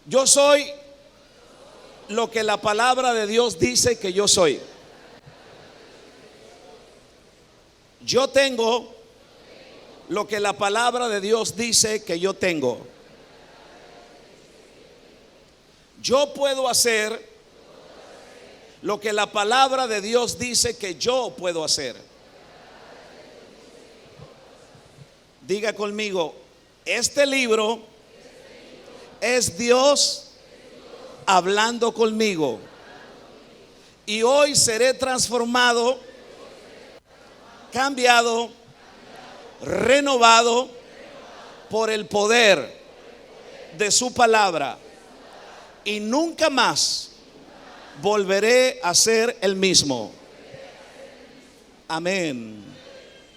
Yo soy lo que la palabra de Dios dice que yo soy. Yo tengo lo que la palabra de Dios dice que yo tengo. Yo puedo hacer lo que la palabra de Dios dice que yo puedo hacer. Diga conmigo, este libro es Dios hablando conmigo. Y hoy seré transformado, cambiado, renovado por el poder de su palabra. Y nunca más volveré a ser el mismo. Amén.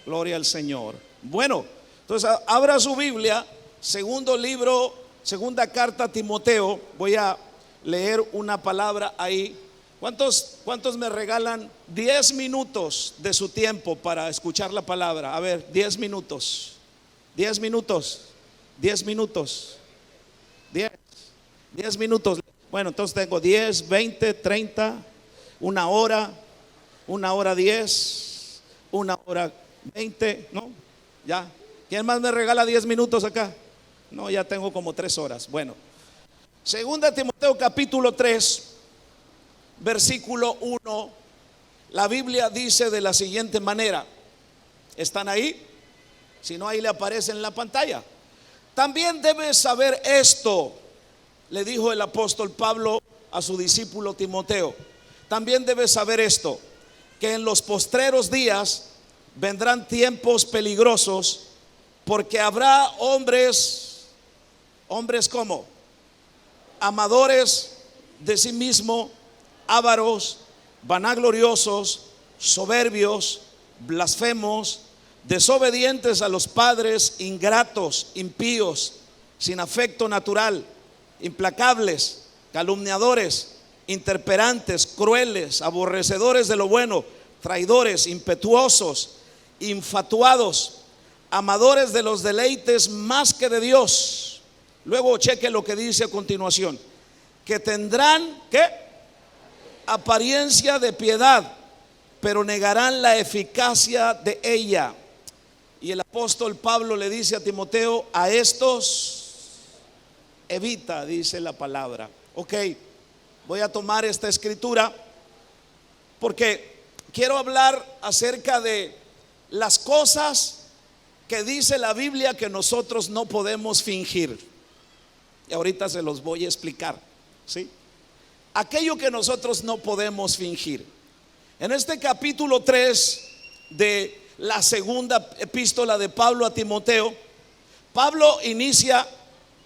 Gloria al Señor. Bueno, entonces abra su Biblia, segunda carta a Timoteo. Voy a leer una palabra ahí. ¿Cuántos me regalan 10 minutos de su tiempo para escuchar la palabra? A ver, 10 minutos. 10 minutos. 10 minutos. 10 minutos. Bueno, entonces tengo 10, 20, 30, una hora 10, una hora 20, ¿no? Ya. ¿Quién más me regala 10 minutos acá? No, ya tengo como 3 horas. Bueno, segunda Timoteo capítulo 3, versículo 1. La Biblia dice de la siguiente manera. ¿Están ahí? Si no, ahí le aparece en la pantalla. También debes saber esto, le dijo el apóstol Pablo a su discípulo Timoteo. También debes saber esto, que en los postreros días vendrán tiempos peligrosos, porque habrá hombres como amadores de sí mismo, ávaros, vanagloriosos, soberbios, blasfemos, desobedientes a los padres, ingratos, impíos, sin afecto natural, implacables, calumniadores, interperantes, crueles, aborrecedores de lo bueno, traidores, impetuosos, infatuados, amadores de los deleites más que de Dios. Luego cheque lo que dice a continuación, que tendrán ¿qué? Apariencia de piedad, pero negarán la eficacia de ella. Y el apóstol Pablo le dice a Timoteo, a estos evita, dice la palabra. Ok, voy a tomar esta escritura porque quiero hablar acerca de las cosas que dice la Biblia que nosotros no podemos fingir. Y ahorita se los voy a explicar, ¿sí? Aquello que nosotros no podemos fingir. En este capítulo 3 de la segunda epístola de Pablo a Timoteo, Pablo inicia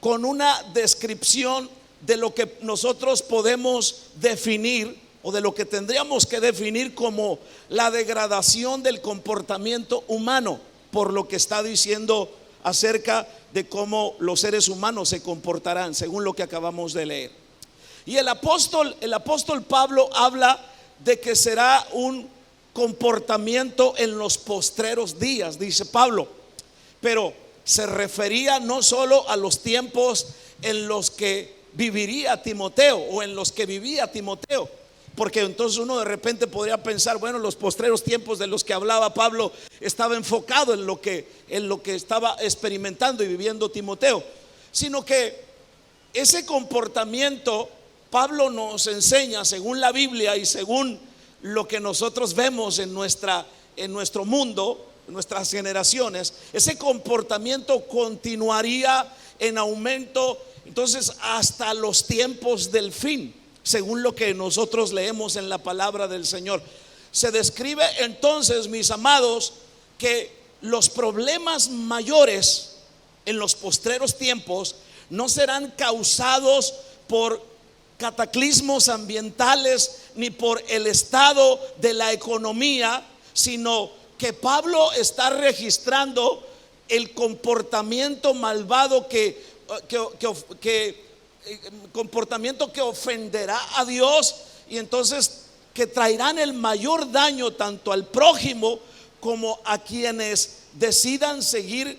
con una descripción de lo que nosotros podemos definir, o de lo que tendríamos que definir como la degradación del comportamiento humano, por lo que está diciendo acerca de cómo los seres humanos se comportarán, según lo que acabamos de leer. Y el apóstol Pablo habla de que será un comportamiento en los postreros días, dice Pablo, pero se refería no solo a los tiempos en los que viviría Timoteo o en los que vivía Timoteo, porque entonces uno de repente podría pensar, bueno, los postreros tiempos de los que hablaba Pablo estaba enfocado en lo que estaba experimentando y viviendo Timoteo, sino que ese comportamiento Pablo nos enseña, según la Biblia y según lo que nosotros vemos en nuestro mundo, en nuestras generaciones, ese comportamiento continuaría en aumento entonces hasta los tiempos del fin, según lo que nosotros leemos en la palabra del Señor. Se describe entonces, mis amados, que los problemas mayores en los postreros tiempos no serán causados por cataclismos ambientales ni por el estado de la economía, sino que Pablo está registrando el comportamiento malvado comportamiento que ofenderá a Dios, y entonces que traerán el mayor daño tanto al prójimo como a quienes decidan seguir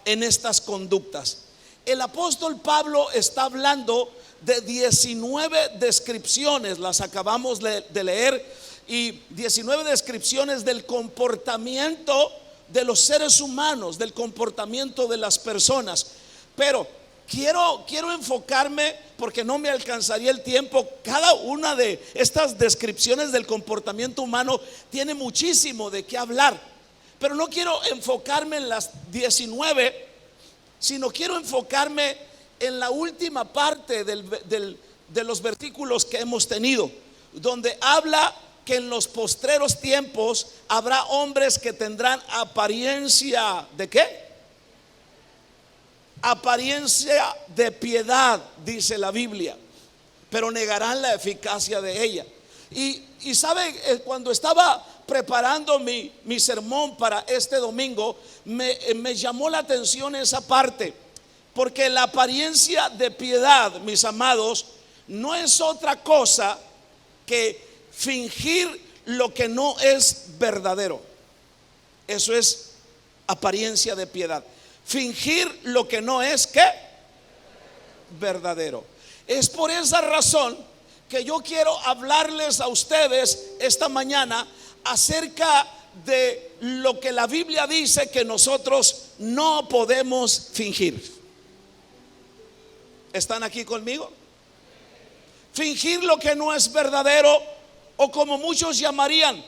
en estas conductas. El apóstol Pablo está hablando de 19 descripciones, las acabamos de leer, y 19 descripciones del comportamiento de los seres humanos, del comportamiento de las personas. Pero quiero enfocarme, porque no me alcanzaría el tiempo. Cada una de estas descripciones del comportamiento humano tiene muchísimo de qué hablar, pero no quiero enfocarme en las 19, sino quiero enfocarme en la última parte de los versículos que hemos tenido, donde habla que en los postreros tiempos habrá hombres que tendrán apariencia ¿de qué? Apariencia de piedad, dice la Biblia, pero negarán la eficacia de ella. Y sabe, cuando estaba preparando mi sermón para este domingo, me llamó la atención esa parte, porque la apariencia de piedad, mis amados, no es otra cosa que fingir lo que no es verdadero. Eso es apariencia de piedad. Fingir lo que no es ¿qué? Verdadero. Es por esa razón que yo quiero hablarles a ustedes esta mañana acerca de lo que la Biblia dice que nosotros no podemos fingir. ¿Están aquí conmigo? Fingir lo que no es verdadero, o como muchos llamarían,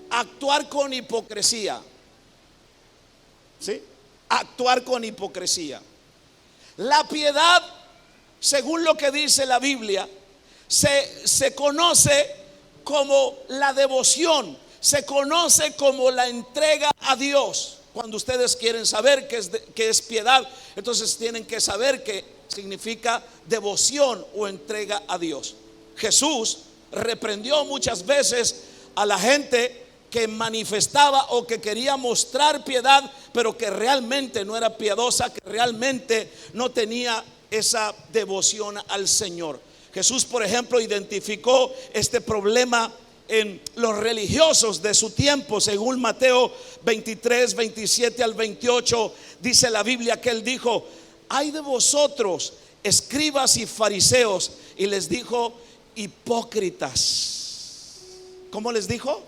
actuar con hipocresía. ¿Sí? Actuar con hipocresía. La piedad, según lo que dice la Biblia, se conoce como la devoción, se conoce como la entrega a Dios. Cuando ustedes quieren saber qué es piedad, entonces tienen que saber que significa devoción o entrega a Dios. Jesús reprendió muchas veces a la gente que manifestaba o que quería mostrar piedad, pero que realmente no era piadosa, que realmente no tenía esa devoción al Señor. Jesús, por ejemplo, identificó este problema en los religiosos de su tiempo. Según Mateo 23, 27 al 28, dice la Biblia que él dijo: ay de vosotros, escribas y fariseos. Y les dijo: hipócritas. ¿Cómo les dijo?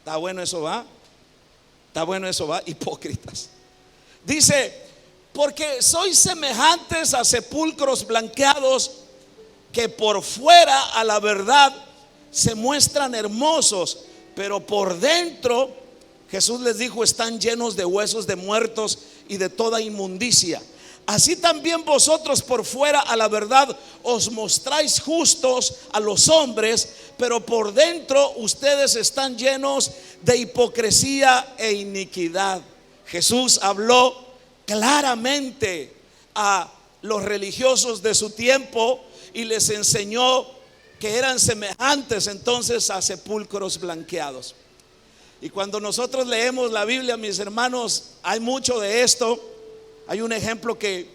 Está bueno eso, ¿va? Está bueno eso, ¿va? Hipócritas. Dice: porque sois semejantes a sepulcros blanqueados, que por fuera a la verdad se muestran hermosos, pero por dentro, Jesús les dijo, están llenos de huesos de muertos y de toda inmundicia. Así también vosotros por fuera a la verdad os mostráis justos a los hombres, pero por dentro ustedes están llenos de hipocresía e iniquidad. Jesús habló claramente a los religiosos de su tiempo y les enseñó que eran semejantes entonces a sepulcros blanqueados. Y cuando nosotros leemos la Biblia, mis hermanos, hay mucho de esto. Hay un ejemplo que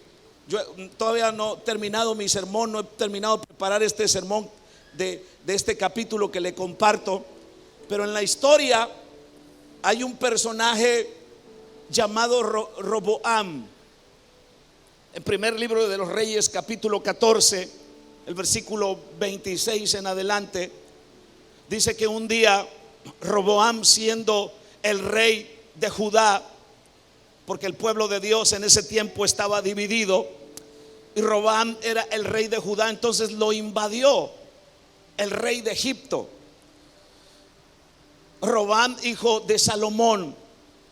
yo todavía no he terminado mi sermón, no he terminado de preparar este sermón de este capítulo que le comparto. Pero en la historia hay un personaje llamado Roboam. En primer libro de los Reyes, capítulo 14, el versículo 26 en adelante, dice que un día Roboam, siendo el rey de Judá, porque el pueblo de Dios en ese tiempo estaba dividido, y Roboam era el rey de Judá, entonces lo invadió el rey de Egipto. Roboam, hijo de Salomón,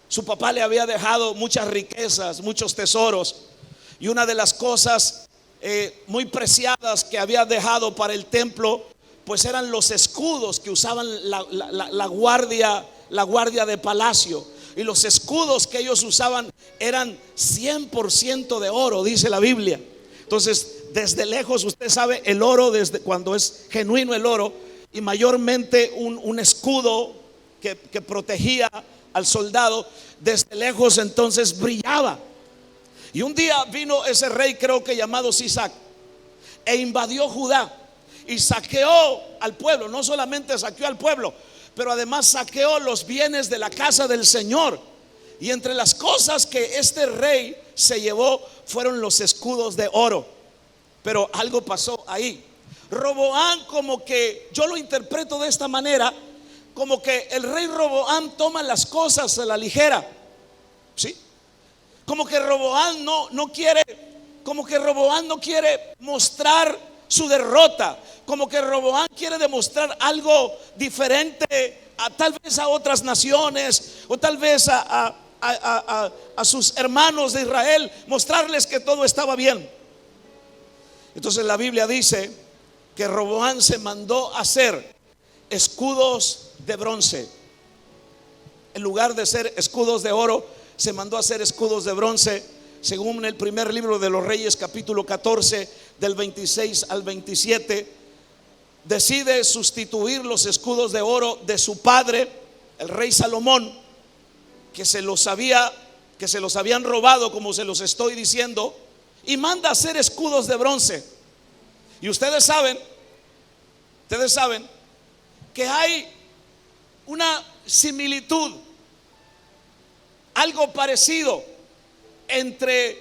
su papá le había dejado muchas riquezas, muchos tesoros, y una de las cosas muy preciadas que había dejado para el templo, pues eran los escudos que usaban la guardia de palacio. Y los escudos que ellos usaban eran 100% de oro, dice la Biblia. Entonces, desde lejos, usted sabe, el oro, desde cuando es genuino el oro, y mayormente un escudo que protegía al soldado, desde lejos entonces brillaba. Y un día vino ese rey, creo que llamado Sisac, e invadió Judá y saqueó al pueblo. No solamente saqueó al pueblo, pero además saqueó los bienes de la casa del Señor. Y entre las cosas que este rey se llevó fueron los escudos de oro. Pero algo pasó ahí. Roboam, como que yo lo interpreto de esta manera, como que el rey Roboam toma las cosas a la ligera, ¿sí? Como que Roboam no quiere, como que Roboam no quiere mostrar su derrota, como que Roboam quiere demostrar algo diferente tal vez a otras naciones, o tal vez a sus hermanos de Israel, mostrarles que todo estaba bien. Entonces la Biblia dice que Roboam se mandó a hacer escudos de bronce. En lugar de ser escudos de oro, se mandó a hacer escudos de bronce. Según el primer libro de los Reyes, capítulo 14, del 26 al 27, decide sustituir los escudos de oro de su padre, el rey Salomón, que se los habían robado, como se los estoy diciendo, y manda a hacer escudos de bronce. Y ustedes saben que hay una similitud, algo parecido entre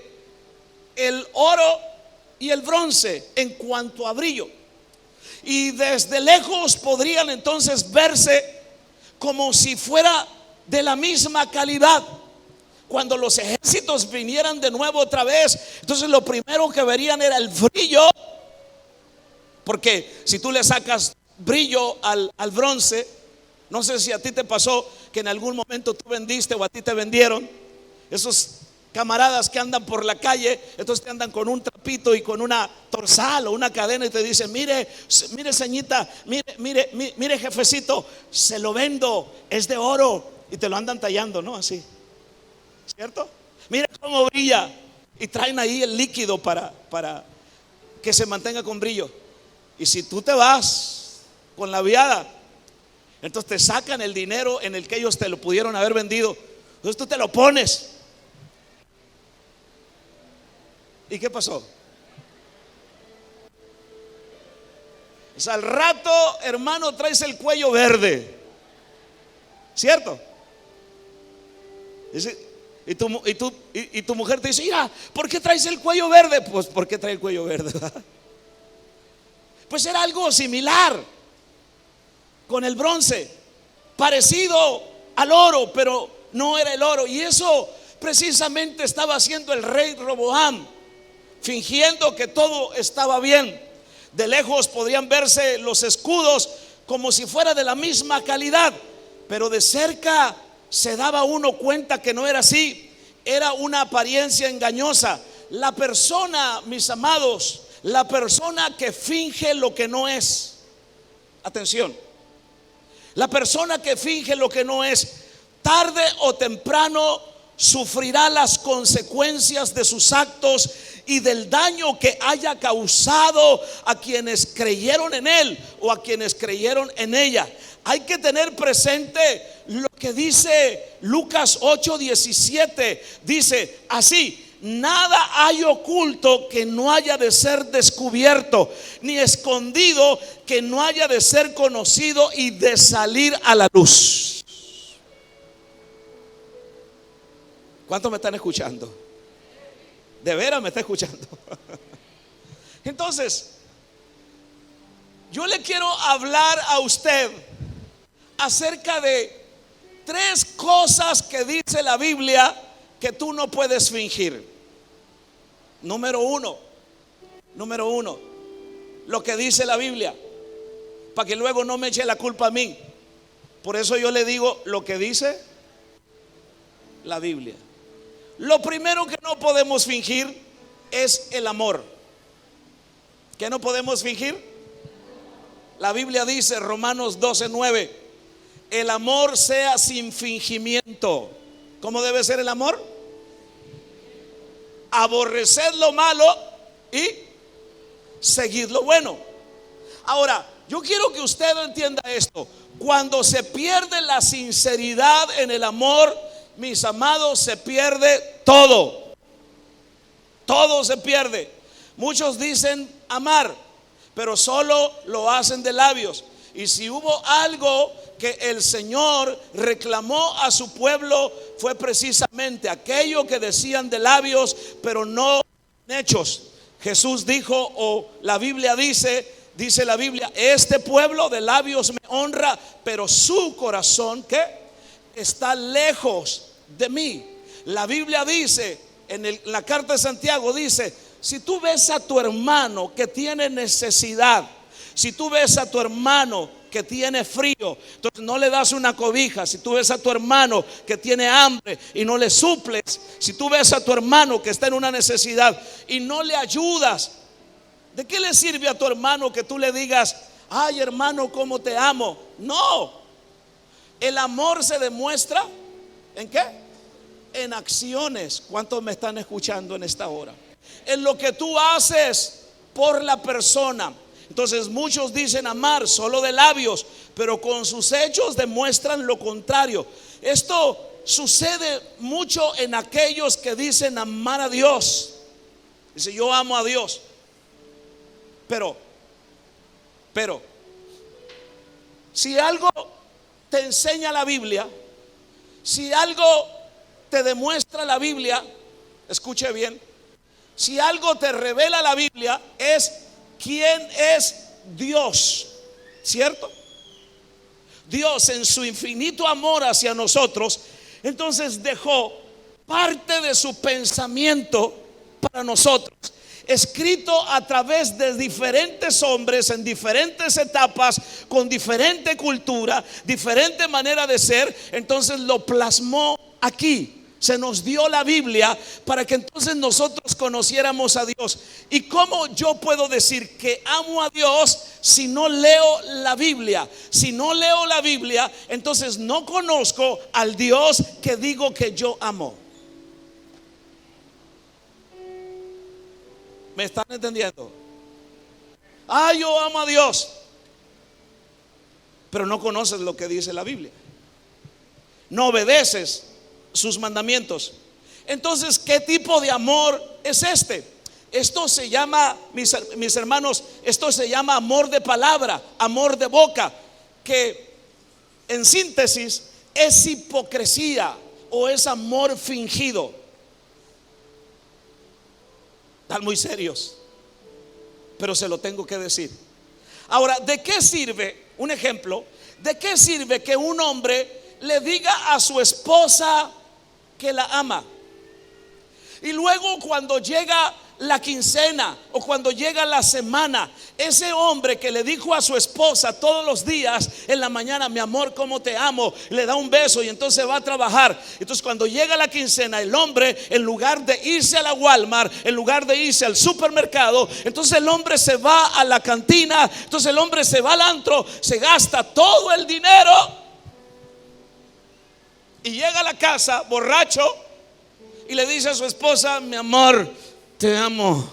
el oro y el bronce en cuanto a brillo. Y desde lejos podrían entonces verse como si fuera de la misma calidad. Cuando los ejércitos vinieran de nuevo otra vez, entonces lo primero que verían era el brillo. Porque si tú le sacas brillo al bronce, no sé si a ti te pasó que en algún momento tú vendiste o a ti te vendieron, esos camaradas que andan por la calle, entonces te andan con un trapito y con una torsal o una cadena y te dicen: mire señita, mire jefecito, se lo vendo, es de oro, y te lo andan tallando, ¿no? Así, ¿cierto? Mira cómo brilla, y traen ahí el líquido para que se mantenga con brillo. Y si tú te vas con la viada, entonces te sacan el dinero en el que ellos te lo pudieron haber vendido, entonces tú te lo pones. ¿Y qué pasó? O sea, al rato, hermano, traes el cuello verde, ¿cierto? Y tu mujer te dice: mira, ¿por qué traes el cuello verde? Pues, ¿por qué trae el cuello verde? Pues era algo similar con el bronce, parecido al oro, pero no era el oro. Y eso precisamente estaba haciendo el rey Roboam, fingiendo que todo estaba bien. De lejos podrían verse los escudos como si fuera de la misma calidad, pero de cerca se daba uno cuenta que no era así. Era una apariencia engañosa. La persona, mis amados, la persona que finge lo que no es, atención, la persona que finge lo que no es, tarde o temprano sufrirá las consecuencias de sus actos y del daño que haya causado a quienes creyeron en él o a quienes creyeron en ella. Hay que tener presente lo que dice Lucas 8:17. Dice así: nada hay oculto que no haya de ser descubierto, ni escondido que no haya de ser conocido y de salir a la luz. ¿Cuántos me están escuchando? ¿De veras me está escuchando? Entonces, yo le quiero hablar a usted acerca de 3 cosas que dice la Biblia que tú no puedes fingir. Número uno, lo que dice la Biblia, para que luego no me eche la culpa a mí. Por eso yo le digo lo que dice la Biblia. Lo primero que no podemos fingir es el amor. ¿Qué no podemos fingir? La Biblia dice, Romanos 12:9, el amor sea sin fingimiento. ¿Cómo debe ser el amor? Aborreced lo malo y seguid lo bueno. Ahora, yo quiero que usted entienda esto. Cuando se pierde la sinceridad en el amor, mis amados, se pierde todo. Todo se pierde. Muchos dicen amar, pero solo lo hacen de labios. Y si hubo algo que el Señor reclamó a su pueblo, fue precisamente aquello que decían de labios, pero no en hechos. Jesús dijo, o la Biblia dice la Biblia, este pueblo de labios me honra, pero su corazón, ¿qué? Está lejos de mí. La Biblia dice, en la carta de Santiago dice, si tú ves a tu hermano que tiene necesidad, si tú ves a tu hermano que tiene frío, entonces no le das una cobija. Si tú ves a tu hermano que tiene hambre y no le suples, si tú ves a tu hermano que está en una necesidad y no le ayudas, ¿de qué le sirve a tu hermano que tú le digas, ay hermano, cómo te amo? No, el amor se demuestra ¿en qué? En acciones. ¿Cuántos me están escuchando en esta hora? En lo que tú haces por la persona. Entonces muchos dicen amar solo de labios, pero con sus hechos demuestran lo contrario. Esto sucede mucho en aquellos que dicen amar a Dios. Dice, yo amo a Dios, pero si algo te enseña la Biblia, si algo te demuestra la Biblia, escuche bien, si algo te revela la Biblia, es quién es Dios, ¿cierto? Dios en su infinito amor hacia nosotros, entonces dejó parte de su pensamiento para nosotros, escrito a través de diferentes hombres en diferentes etapas, con diferente cultura, diferente manera de ser. Entonces lo plasmó aquí. Se nos dio la Biblia para que entonces nosotros conociéramos a Dios. ¿Y cómo yo puedo decir que amo a Dios si no leo la Biblia? Si no leo la Biblia, entonces no conozco al Dios que digo que yo amo. ¿Me están entendiendo? Yo amo a Dios, pero no conoces lo que dice la Biblia, no obedeces sus mandamientos. Entonces, ¿qué tipo de amor es este? Esto se llama, mis hermanos, esto se llama amor de palabra, amor de boca, que en síntesis es hipocresía o es amor fingido. Están muy serios, pero se lo tengo que decir. Ahora, ¿de qué sirve? Un ejemplo, ¿de qué sirve que un hombre le diga a su esposa que la ama, y luego cuando llega la quincena o cuando llega la semana, ese hombre que le dijo a su esposa todos los días en la mañana, mi amor, cómo te amo, le da un beso y entonces va a trabajar? Entonces cuando llega la quincena, el hombre, en lugar de irse a la Walmart, en lugar de irse al supermercado, entonces el hombre se va a la cantina, entonces el hombre se va al antro, se gasta todo el dinero y llega a la casa borracho y le dice a su esposa, mi amor, te amo.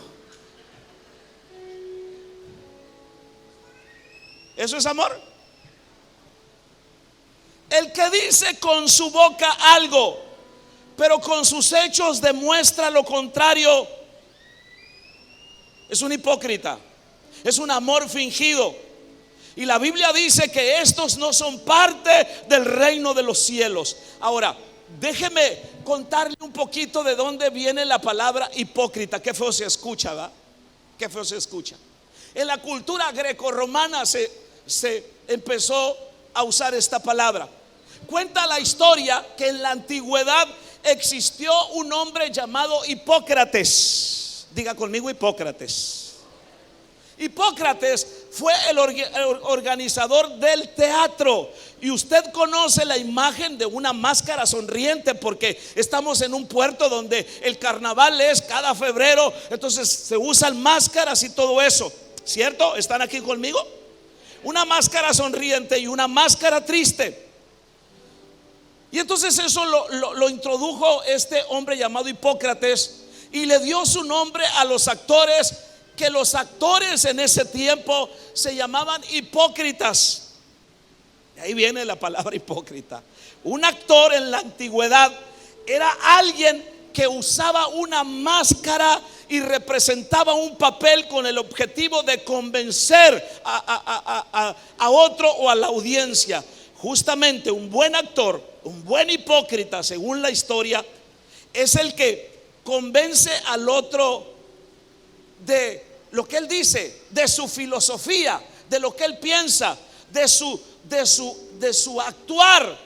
¿Eso es amor? El que dice con su boca algo, pero con sus hechos demuestra lo contrario, es un hipócrita, es un amor fingido. Y la Biblia dice que estos no son parte del reino de los cielos. Ahora, déjeme contarle un poquito de dónde viene la palabra hipócrita. Qué feo se escucha, ¿verdad? Qué feo se escucha. En la cultura grecorromana se empezó a usar esta palabra. Cuenta la historia que en la antigüedad existió un hombre llamado Hipócrates. Diga conmigo, Hipócrates. Hipócrates fue el organizador del teatro. Y usted conoce la imagen de una máscara sonriente, porque estamos en un puerto donde el carnaval es cada febrero. Entonces se usan máscaras y todo eso, ¿cierto? ¿Están aquí conmigo? Una máscara sonriente y una máscara triste. Y entonces eso lo introdujo este hombre llamado Hipócrates, y le dio su nombre a los actores, que los actores en ese tiempo se llamaban hipócritas. De ahí viene la palabra hipócrita. Un actor en la antigüedad era alguien que usaba una máscara y representaba un papel con el objetivo de convencer a otro o a la audiencia. Justamente un buen actor, un buen hipócrita, según la historia, es el que convence al otro de lo que él dice, de su filosofía, de lo que él piensa, de su actuar.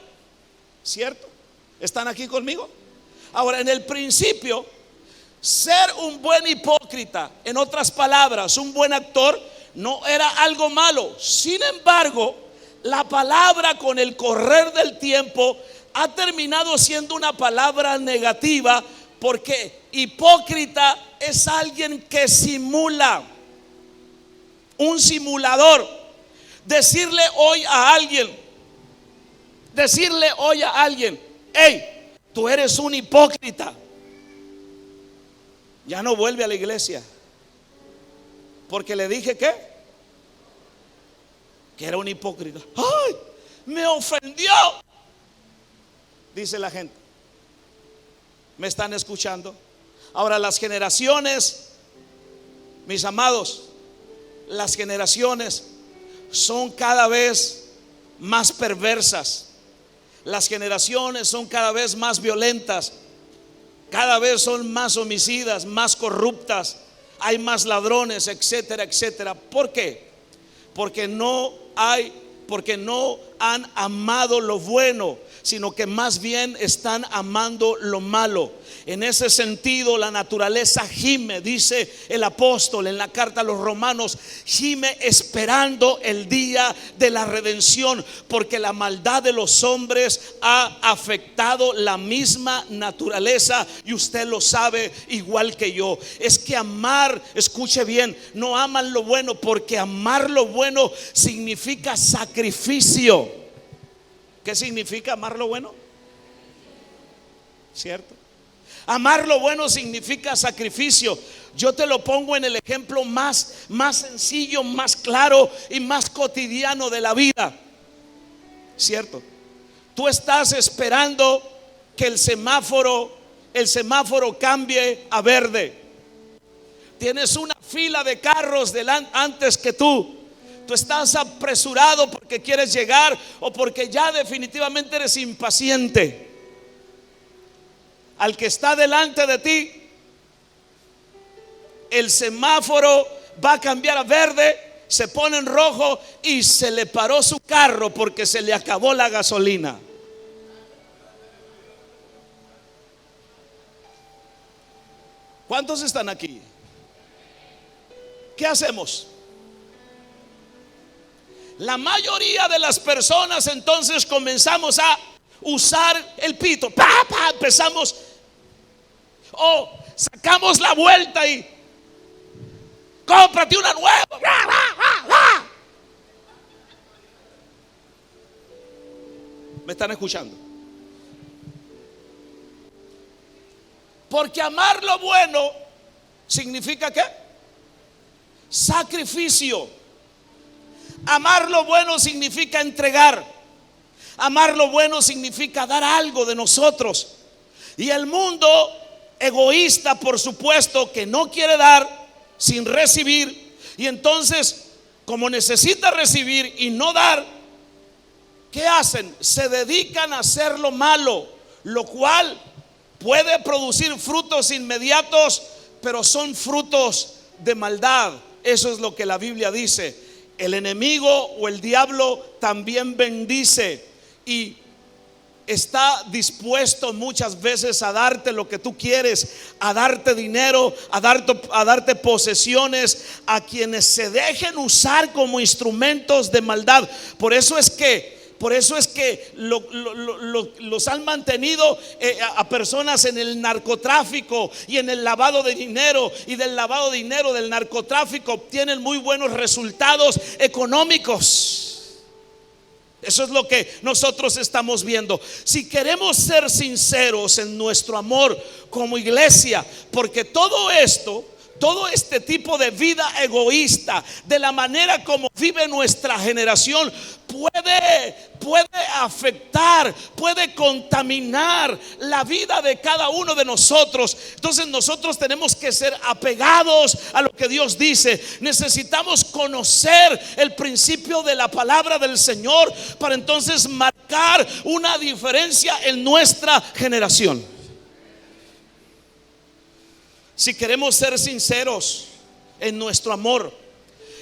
¿Cierto? ¿Están aquí conmigo? Ahora, en el principio, ser un buen hipócrita, en otras palabras, un buen actor, no era algo malo. Sin embargo, la palabra con el correr del tiempo ha terminado siendo una palabra negativa, porque hipócrita es alguien que simula, un simulador. Decirle hoy a alguien, hey, tú eres un hipócrita, ya no vuelve a la iglesia, porque le dije que era un hipócrita. ¡Ay! Me ofendió, dice la gente. ¿Me están escuchando? Ahora, las generaciones, mis amados, las generaciones son cada vez más perversas. Las generaciones son cada vez más violentas, cada vez son más homicidas, más corruptas, hay más ladrones, etcétera, etcétera. ¿Por qué? Porque no han amado lo bueno, sino que más bien están amando lo malo. En ese sentido, la naturaleza gime, dice el apóstol en la carta a los Romanos, gime esperando el día de la redención, porque la maldad de los hombres ha afectado la misma naturaleza, y usted lo sabe igual que yo. Es que amar, escuche bien, no aman lo bueno, porque amar lo bueno significa sacrificio. ¿Qué significa amar lo bueno? ¿Cierto? Amar lo bueno significa sacrificio. Yo te lo pongo en el ejemplo más sencillo, más claro y más cotidiano de la vida. ¿Cierto? Tú estás esperando que el semáforo cambie a verde. Tienes una fila de carros antes que tú. Tú estás apresurado porque quieres llegar o porque ya definitivamente eres impaciente. Al que está delante de ti, el semáforo va a cambiar a verde, se pone en rojo y se le paró su carro porque se le acabó la gasolina. ¿Cuántos están aquí? ¿Qué hacemos? La mayoría de las personas entonces comenzamos a usar el pito. Empezamos, sacamos la vuelta y cómprate una nueva. ¿Me están escuchando? Porque amar lo bueno significa ¿qué? Sacrificio. Amar lo bueno significa entregar. Amar lo bueno significa dar algo de nosotros. Y el mundo egoísta, por supuesto, que no quiere dar sin recibir. Y entonces, como necesita recibir y no dar, ¿qué hacen? Se dedican a hacer lo malo, lo cual puede producir frutos inmediatos, pero son frutos de maldad. Eso es lo que la Biblia dice. El enemigo o el diablo también bendice y está dispuesto muchas veces a darte lo que tú quieres, a darte dinero, a darte posesiones, a quienes se dejen usar como instrumentos de maldad. Por eso es que los han mantenido a personas en el narcotráfico y en el lavado de dinero, y del lavado de dinero, del narcotráfico, obtienen muy buenos resultados económicos. Eso es lo que nosotros estamos viendo. Si queremos ser sinceros en nuestro amor como iglesia, porque todo esto todo este tipo de vida egoísta, de la manera como vive nuestra generación, puede afectar, puede contaminar la vida de cada uno de nosotros. Entonces nosotros tenemos que ser apegados a lo que Dios dice. Necesitamos conocer el principio de la palabra del Señor para entonces marcar una diferencia en nuestra generación. Si queremos ser sinceros en nuestro amor,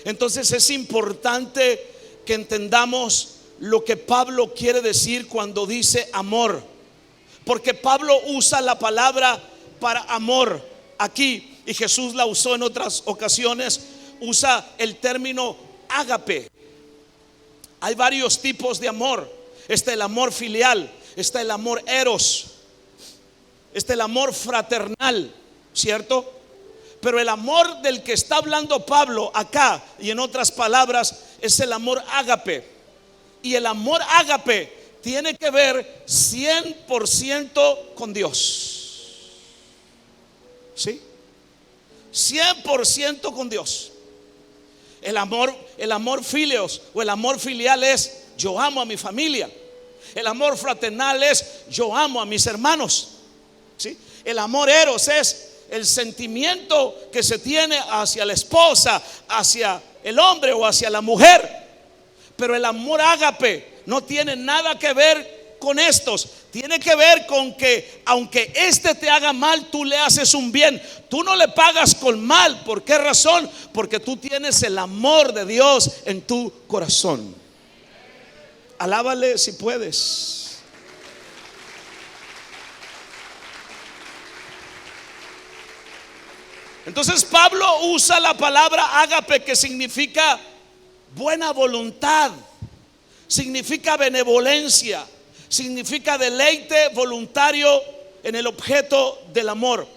entonces es importante que entendamos lo que Pablo quiere decir cuando dice amor, porque Pablo usa la palabra para amor aquí, y Jesús la usó en otras ocasiones. Usa el término ágape. Hay varios tipos de amor. Está el amor filial, está el amor eros, está el amor fraternal, ¿cierto? Pero el amor del que está hablando Pablo acá y en otras palabras es el amor ágape. Y el amor ágape tiene que ver 100% con Dios. ¿Sí? 100% con Dios. El amor filios o el amor filial es: yo amo a mi familia. El amor fraternal es: yo amo a mis hermanos. ¿Sí? El amor eros es el sentimiento que se tiene hacia la esposa, hacia el hombre o hacia la mujer. Pero el amor ágape no tiene nada que ver con estos. Tiene que ver con que aunque este te haga mal, tú le haces un bien. Tú no le pagas con mal. ¿Por qué razón? Porque tú tienes el amor de Dios en tu corazón. Alábale si puedes. Entonces Pablo usa la palabra ágape, que significa buena voluntad, significa benevolencia, significa deleite voluntario en el objeto del amor.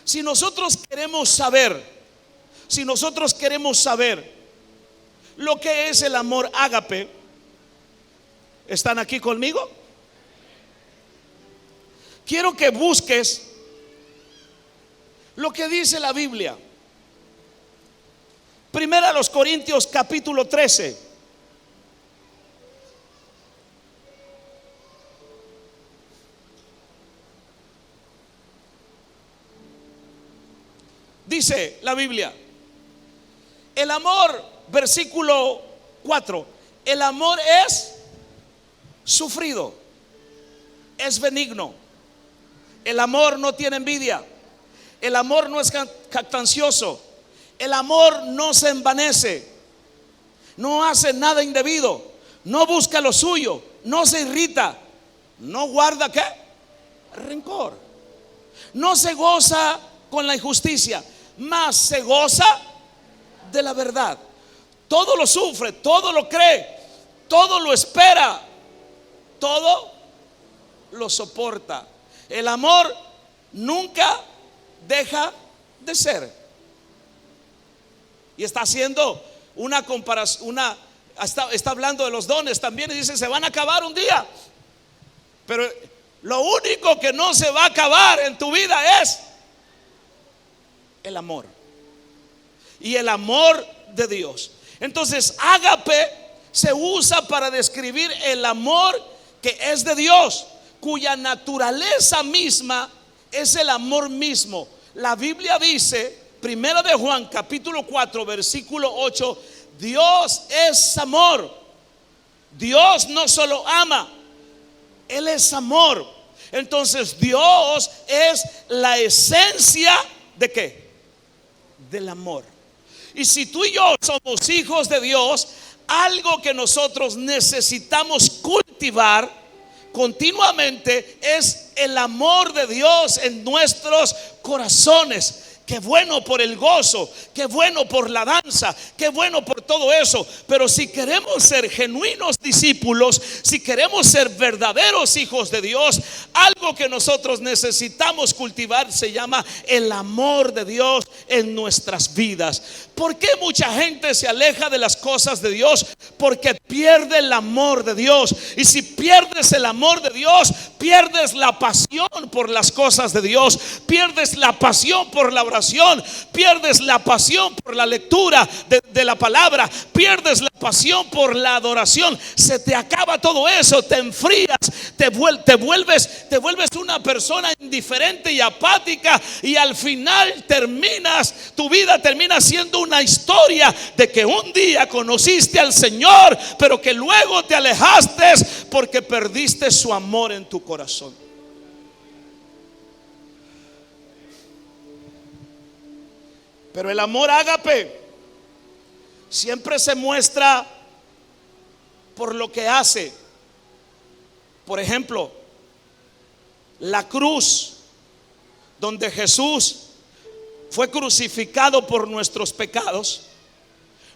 Si nosotros queremos saber lo que es el amor ágape, ¿están aquí conmigo? Quiero que busques lo que dice la Biblia. Primera a los Corintios capítulo 13. Dice la Biblia, el amor, versículo 4, el amor es sufrido, es benigno. El amor no tiene envidia. El amor no es jactancioso. El amor no se envanece. No hace nada indebido. No busca lo suyo. No se irrita. No guarda ¿qué? Rencor. No se goza con la injusticia, mas se goza de la verdad. Todo lo sufre, todo lo cree, todo lo espera, todo lo soporta. El amor nunca deja de ser. Y está haciendo una comparación, está hablando de los dones también, y dice: se van a acabar un día. Pero lo único que no se va a acabar en tu vida es el amor. Y el amor de Dios. Entonces ágape se usa para describir el amor que es de Dios, cuya naturaleza misma es el amor mismo. La Biblia dice, primera de Juan capítulo 4 versículo 8, Dios es amor. Dios no solo ama, Él es amor. Entonces Dios es la esencia ¿de qué? Del amor. Y si tú y yo somos hijos de Dios, algo que nosotros necesitamos cultivar continuamente es el amor de Dios en nuestros corazones. Qué bueno por el gozo, qué bueno por la danza, qué bueno por todo eso. Pero si queremos ser genuinos discípulos, si queremos ser verdaderos hijos de Dios, algo que nosotros necesitamos cultivar se llama el amor de Dios en nuestras vidas. ¿Por qué mucha gente se aleja de las cosas de Dios? Porque pierde el amor de Dios. Y si pierdes el amor de Dios, pierdes la pasión por las cosas de Dios, pierdes la pasión por la oración, oración, pierdes la pasión por la lectura de la palabra, pierdes la pasión por la adoración, se te acaba todo eso, te enfrías, te vuelves una persona indiferente y apática, y al final tu vida termina siendo una historia de que un día conociste al Señor, pero que luego te alejaste porque perdiste su amor en tu corazón. Pero el amor ágape siempre se muestra por lo que hace. Por ejemplo, la cruz donde Jesús fue crucificado por nuestros pecados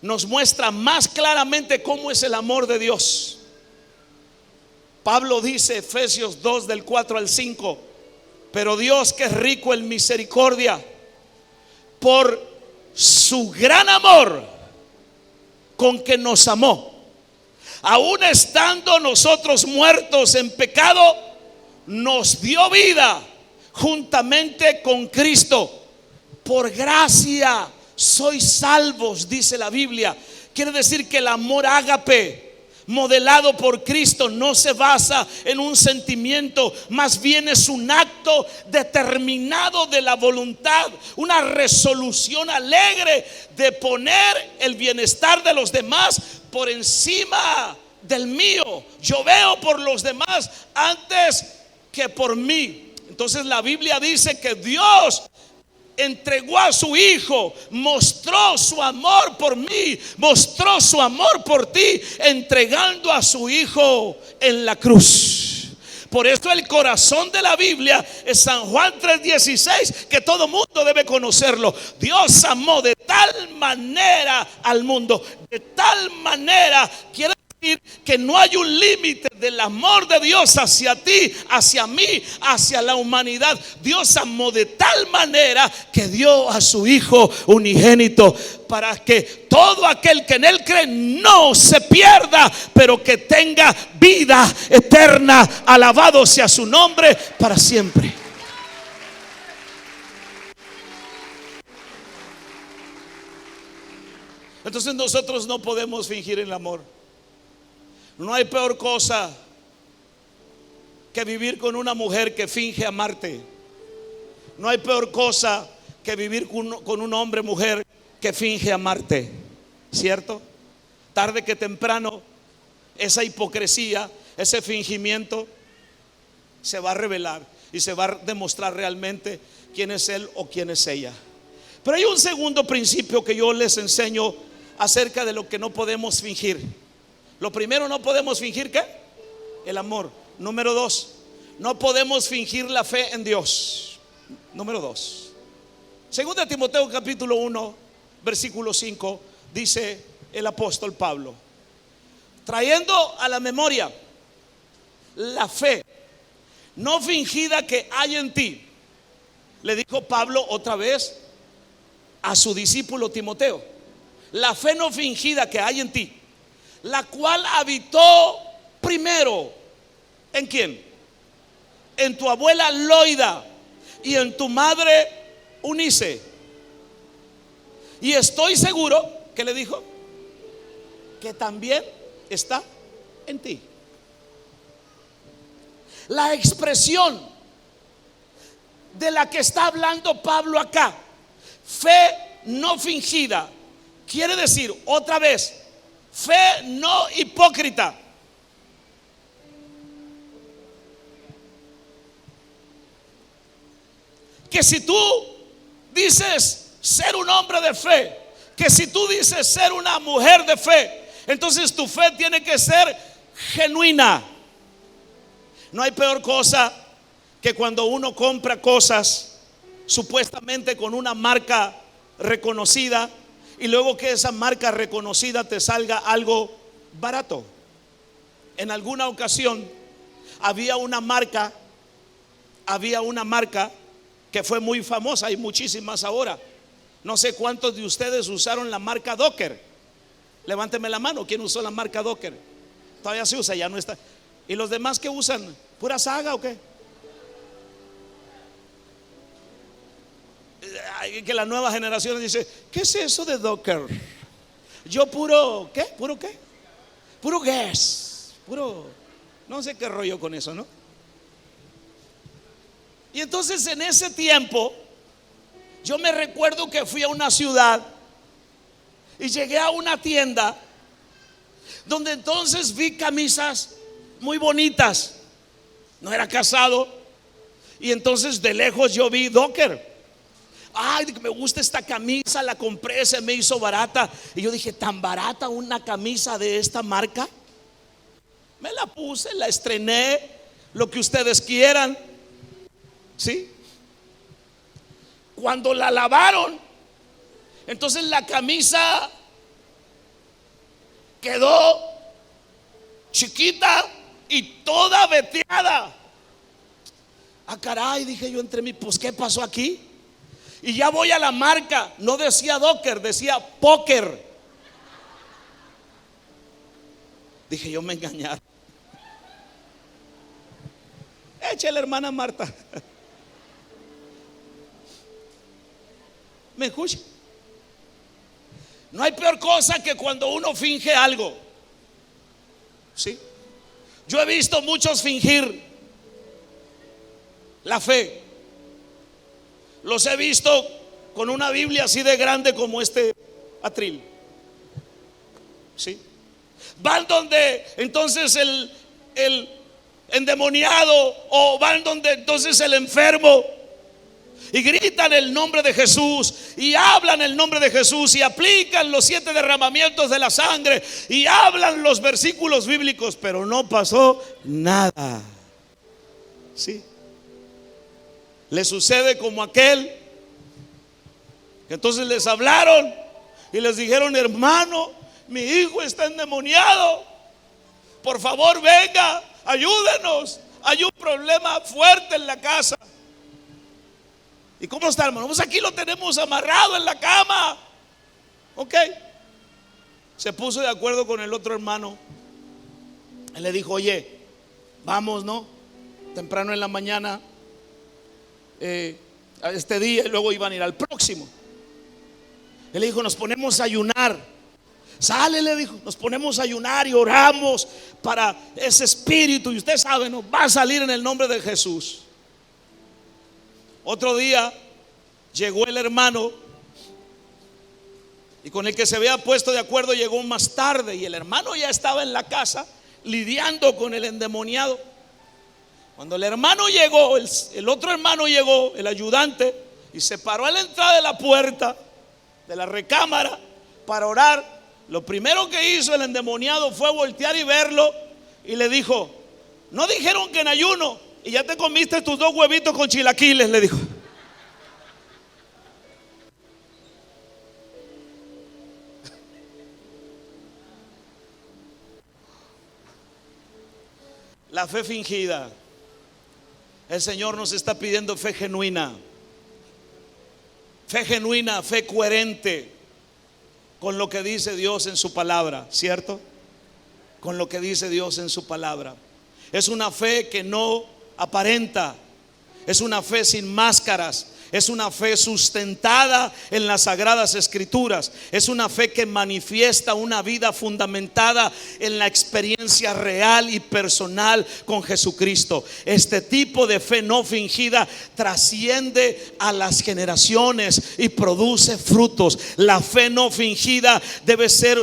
nos muestra más claramente cómo es el amor de Dios. Pablo dice, Efesios 2 del 4 al 5, pero Dios, que es rico en misericordia, por su gran amor con que nos amó, aun estando nosotros muertos en pecado, nos dio vida juntamente con Cristo. Por gracia sois salvos, dice la Biblia. Quiere decir que el amor ágape modelado por Cristo no se basa en un sentimiento, más bien es un acto determinado de la voluntad, una resolución alegre de poner el bienestar de los demás por encima del mío. Yo veo por los demás antes que por mí. Entonces la Biblia dice que Dios entregó a su Hijo, mostró su amor por mí, mostró su amor por ti, entregando a su Hijo en la cruz. Por eso el corazón de la Biblia es San Juan 3:16, que todo mundo debe conocerlo. Dios amó de tal manera al mundo, de tal manera, quiere decir que no hay un límite del amor de Dios hacia ti, hacia mí, hacia la humanidad. Dios amó de tal manera que dio a su Hijo unigénito, para que todo aquel que en Él cree no se pierda, pero que tenga vida eterna. Alabado sea su nombre para siempre. Entonces nosotros no podemos fingir el amor. No hay peor cosa que vivir con una mujer que finge amarte. No hay peor cosa que vivir con un hombre, mujer que finge amarte. ¿Cierto? Tarde que temprano esa hipocresía, ese fingimiento se va a revelar y se va a demostrar realmente quién es él o quién es ella. Pero hay un segundo principio que yo les enseño acerca de lo que no podemos fingir. Lo primero, no podemos fingir ¿qué? El amor. Número 2, no podemos fingir la fe en Dios. Número 2, segunda Timoteo capítulo 1 versículo 5, dice el apóstol Pablo, trayendo a la memoria la fe no fingida que hay en ti, le dijo Pablo otra vez a su discípulo Timoteo, la fe no fingida que hay en ti, la cual habitó primero ¿en quién? En tu abuela Loida y en tu madre Unice. Y estoy seguro, ¿qué le dijo? Que también está en ti. La expresión de la que está hablando Pablo acá, fe no fingida, quiere decir otra vez, fe no hipócrita. Que si tú dices ser un hombre de fe, que si tú dices ser una mujer de fe, entonces tu fe tiene que ser genuina. No hay peor cosa que cuando uno compra cosas supuestamente con una marca reconocida y luego que esa marca reconocida te salga algo barato. En alguna ocasión había una marca que fue muy famosa, hay muchísimas ahora. No sé cuántos de ustedes usaron la marca Docker. Levánteme la mano, ¿quién usó la marca Docker? Todavía se usa, ya no está. ¿Y los demás que usan? ¿Pura Saga o qué? que las nuevas generaciones dicen, ¿qué es eso de Docker? Yo puro, ¿qué? ¿Puro qué? Puro gas, puro, no sé qué rollo con eso, ¿no? Y entonces en ese tiempo yo me recuerdo que fui a una ciudad y llegué a una tienda donde entonces vi camisas muy bonitas. No era casado y entonces de lejos yo vi Docker. Ay, me gusta esta camisa, la compré, se me hizo barata. Y yo dije, ¿tan barata una camisa de esta marca? Me la puse, la estrené, lo que ustedes quieran. ¿Sí? Cuando la lavaron, entonces la camisa quedó chiquita y toda veteada. Ah, caray, dije yo entre mí, pues ¿qué pasó aquí? Y ya voy a la marca, no decía Docker, decía Póker. Dije yo, me engañaron. Échale, hermana Marta. ¿Me escucha? No hay peor cosa que cuando uno finge algo. ¿Sí? Yo he visto muchos fingir la fe. Los he visto con una Biblia así de grande como este atril. ¿Sí? Van donde entonces el endemoniado, o van donde entonces el enfermo, y gritan el nombre de Jesús y hablan el nombre de Jesús y aplican los 7 derramamientos de la sangre y hablan los versículos bíblicos, pero no pasó nada. ¿Sí? Le sucede como aquel que entonces les hablaron y les dijeron, hermano, mi hijo está endemoniado, por favor venga, ayúdenos, hay un problema fuerte en la casa. ¿Y cómo está, hermano? Pues aquí lo tenemos amarrado en la cama. Ok. Se puso de acuerdo con el otro hermano. Él le dijo, oye, vamos, ¿no? Temprano en la mañana, a este día, y luego iban a ir al próximo. Él le dijo, nos ponemos a ayunar. Sale, le dijo, nos ponemos a ayunar y oramos para ese espíritu. Y usted sabe, ¿no? Va a salir en el nombre de Jesús. Otro día llegó el hermano y con el que se había puesto de acuerdo llegó más tarde, y el hermano ya estaba en la casa lidiando con el endemoniado. Cuando el hermano llegó, el otro hermano llegó, el ayudante, y se paró a la entrada de la puerta de la recámara para orar. Lo primero que hizo el endemoniado fue voltear y verlo, y le dijo, ¿no dijeron que en ayuno? Y ya te comiste tus 2 huevitos con chilaquiles, le dijo. La fe fingida. El Señor nos está pidiendo fe genuina. Fe genuina, fe coherente con lo que dice Dios en su palabra, ¿cierto? Con lo que dice Dios en su palabra. Es una fe que no aparenta, es una fe sin máscaras, es una fe sustentada en las sagradas escrituras, es una fe que manifiesta una vida fundamentada en la experiencia real y personal con Jesucristo. Este tipo de fe no fingida trasciende a las generaciones y produce frutos. La fe no fingida debe ser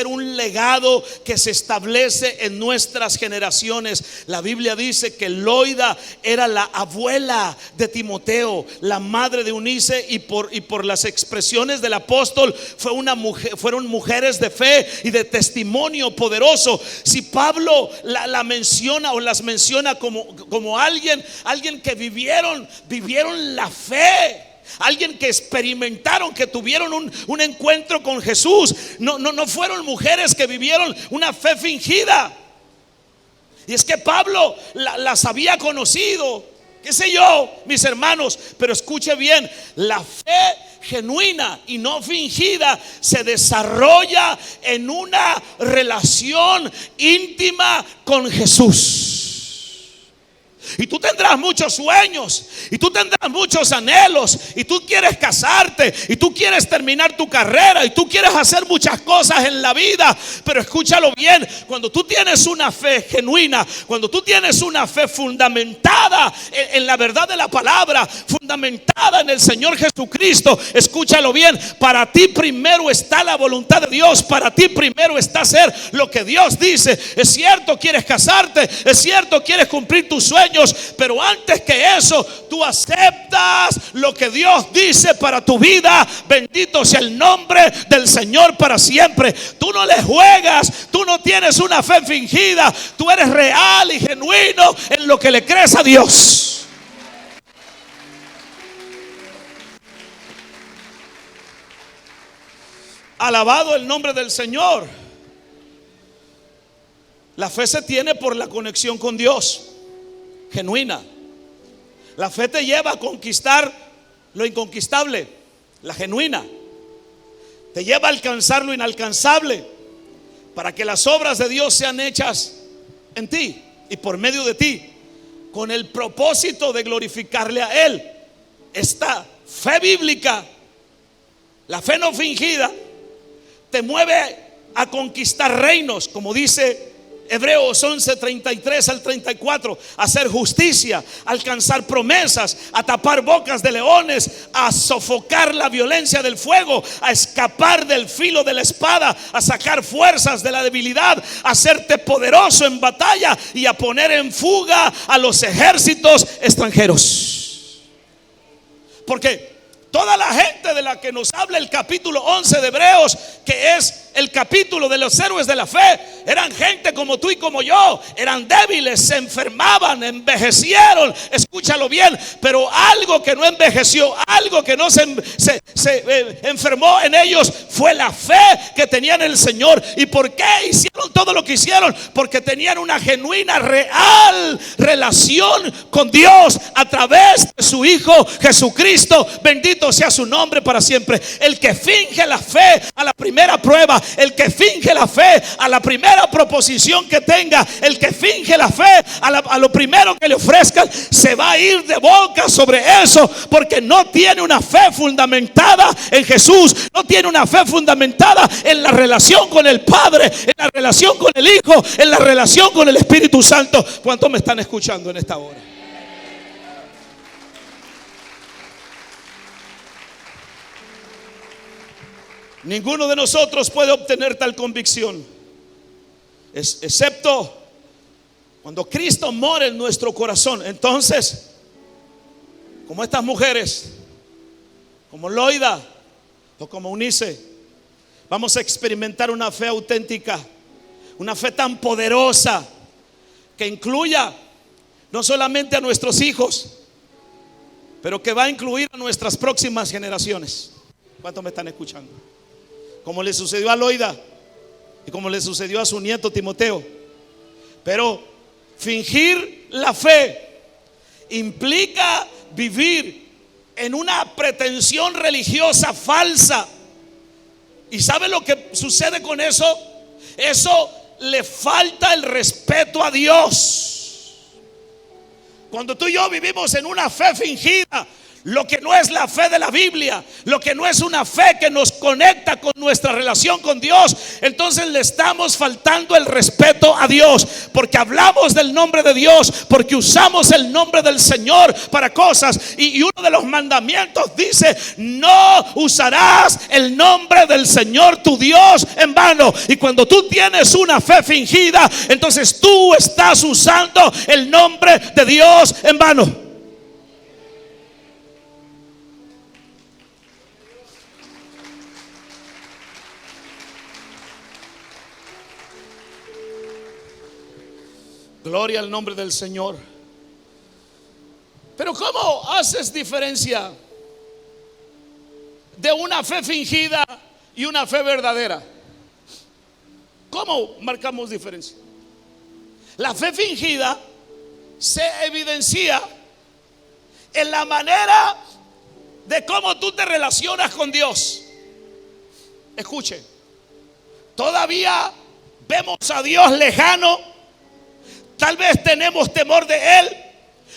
un legado que se establece en nuestras generaciones. La Biblia dice que Loida era la abuela de Timoteo, la madre de Eunice, y por las expresiones del apóstol fueron mujeres de fe y de testimonio poderoso. Si Pablo la menciona o las menciona como alguien que vivieron la fe, alguien que experimentaron, que tuvieron un encuentro con Jesús, no fueron mujeres que vivieron una fe fingida. Y es que Pablo las había conocido, qué sé yo, mis hermanos, pero escuche bien, la fe genuina y no fingida se desarrolla en una relación íntima con Jesús. Y tú tendrás muchos sueños, y tú tendrás muchos anhelos, y tú quieres casarte, y tú quieres terminar tu carrera, y tú quieres hacer muchas cosas en la vida. Pero escúchalo bien, cuando tú tienes una fe genuina, cuando tú tienes una fe fundamentada en la verdad de la palabra, fundamentada en el Señor Jesucristo, escúchalo bien, para ti primero está la voluntad de Dios, para ti primero está hacer lo que Dios dice. Es cierto, quieres casarte, es cierto, quieres cumplir tus sueños, pero antes que eso, tú aceptas lo que Dios dice para tu vida. Bendito sea el nombre del Señor para siempre. Tú no le juegas, tú no tienes una fe fingida, tú eres real y genuino en lo que le crees a Dios. Alabado el nombre del Señor. La fe se tiene por la conexión con Dios, genuina. La fe te lleva a conquistar lo inconquistable, la genuina. Te lleva a alcanzar lo inalcanzable, para que las obras de Dios sean hechas en ti y por medio de ti, con el propósito de glorificarle a Él. Esta fe bíblica, la fe no fingida, te mueve a conquistar reinos, como dice Hebreos 11, 33 al 34, hacer justicia, alcanzar promesas, a tapar bocas de leones, a sofocar la violencia del fuego, a escapar del filo de la espada, a sacar fuerzas de la debilidad, a hacerte poderoso en batalla y a poner en fuga a los ejércitos extranjeros. Porque toda la gente de la que nos habla el capítulo 11 de Hebreos, que es el capítulo de los héroes de la fe, eran gente como tú y como yo. Eran débiles, se enfermaban, envejecieron. Escúchalo bien, pero algo que no envejeció, algo que no se enfermó en ellos, fue la fe que tenían en el Señor. ¿Y por qué hicieron todo lo que hicieron? Porque tenían una genuina, real relación con Dios a través de su Hijo Jesucristo. Bendito sea su nombre para siempre. El que finge la fe a la primera prueba, el que finge la fe a la primera proposición que tenga, el que finge la fe a lo primero que le ofrezcan, se va a ir de boca sobre eso, porque no tiene una fe fundamentada en Jesús, no tiene una fe fundamentada en la relación con el Padre, en la relación con el Hijo, en la relación con el Espíritu Santo. ¿Cuántos me están escuchando en esta hora? Ninguno de nosotros puede obtener tal convicción, excepto cuando Cristo mora en nuestro corazón. Entonces, como estas mujeres, como Loida o como Eunice, vamos a experimentar una fe auténtica, una fe tan poderosa que incluya no solamente a nuestros hijos, pero que va a incluir a nuestras próximas generaciones. ¿Cuántos me están escuchando? Como le sucedió a Loida y como le sucedió a su nieto Timoteo. Pero fingir la fe implica vivir en una pretensión religiosa falsa. ¿Y sabe lo que sucede con eso? Eso le falta el respeto a Dios. Cuando tú y yo vivimos en una fe fingida, lo que no es la fe de la Biblia, lo que no es una fe que nos conecta con nuestra relación con Dios, entonces le estamos faltando el respeto a Dios, porque hablamos del nombre de Dios, porque usamos el nombre del Señor para cosas. Y uno de los mandamientos dice: no usarás el nombre del Señor tu Dios en vano. Y cuando tú tienes una fe fingida, entonces tú estás usando el nombre de Dios en vano. Gloria al nombre del Señor. Pero ¿cómo haces diferencia de una fe fingida y una fe verdadera? ¿Cómo marcamos diferencia? La fe fingida se evidencia en la manera de cómo tú te relacionas con Dios. Escuche, todavía vemos a Dios lejano. Tal vez tenemos temor de Él,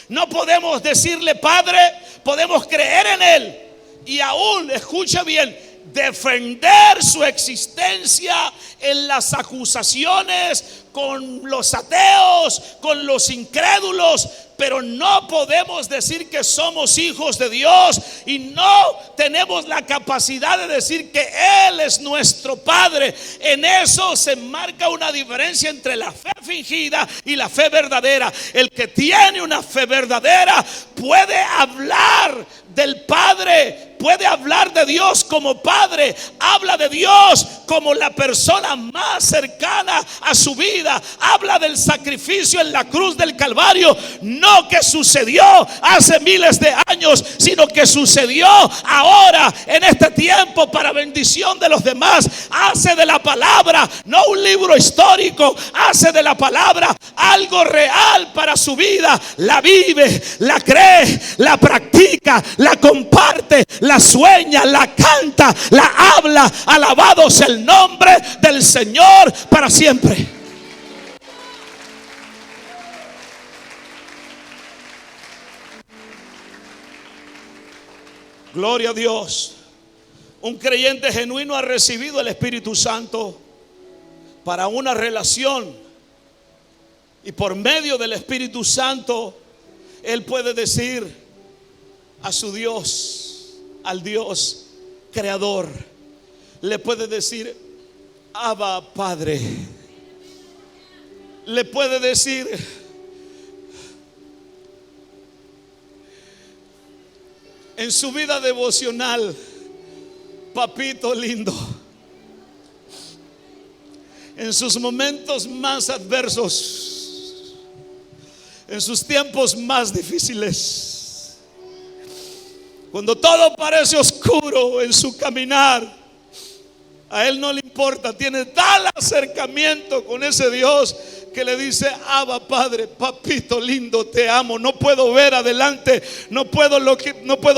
No podemos decirle Padre, podemos creer en Él y aún, escucha bien, defender su existencia en las acusaciones con los ateos, con los incrédulos, pero no podemos decir que somos hijos de Dios y no tenemos la capacidad de decir que Él es nuestro Padre. En eso se marca una diferencia entre la fe fingida y la fe verdadera. El que tiene una fe verdadera puede hablar del Padre, puede hablar de Dios como Padre, habla de Dios como la persona más cercana a su vida, habla del sacrificio en la cruz del Calvario, no que sucedió hace miles de años, sino que sucedió ahora en este tiempo para bendición de los demás. Hace de la palabra no un libro histórico, hace de la palabra algo real para su vida, la vive, la cree, la practica, la comparte, la sueña, la canta, la habla. Alabado sea el nombre del Señor para siempre. Gloria a Dios. Un creyente genuino ha recibido el Espíritu Santo para una relación, y por medio del Espíritu Santo él puede decir a su Dios, al Dios creador, le puede decir Abba Padre, le puede decir en su vida devocional, papito lindo. En sus momentos más adversos, en sus tiempos más difíciles, cuando todo parece oscuro en su caminar, a él no le importa, tiene tal acercamiento con ese Dios que le dice Abba Padre, papito lindo, te amo. No puedo ver adelante, no puedo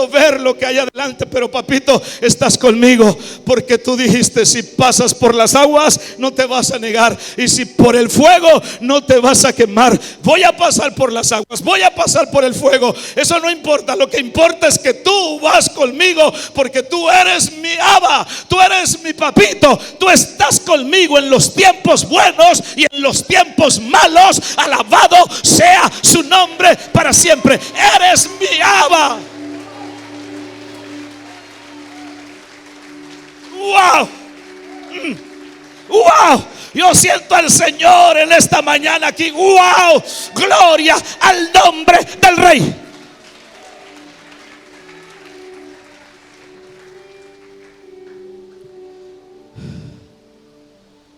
ver lo que hay adelante, pero papito, estás conmigo, porque tú dijiste, si pasas por las aguas no te vas a negar, y si por el fuego no te vas a quemar. Voy a pasar por las aguas, voy a pasar por el fuego, eso no importa. Lo que importa es que tú vas conmigo, porque tú eres mi Abba, tú eres mi papito, tú estás conmigo en los tiempos buenos y en los tiempos malos. Alabado sea su nombre para siempre. Eres mi Abba. Wow. Wow. Yo siento al Señor en esta mañana aquí. Wow. Gloria al nombre del Rey.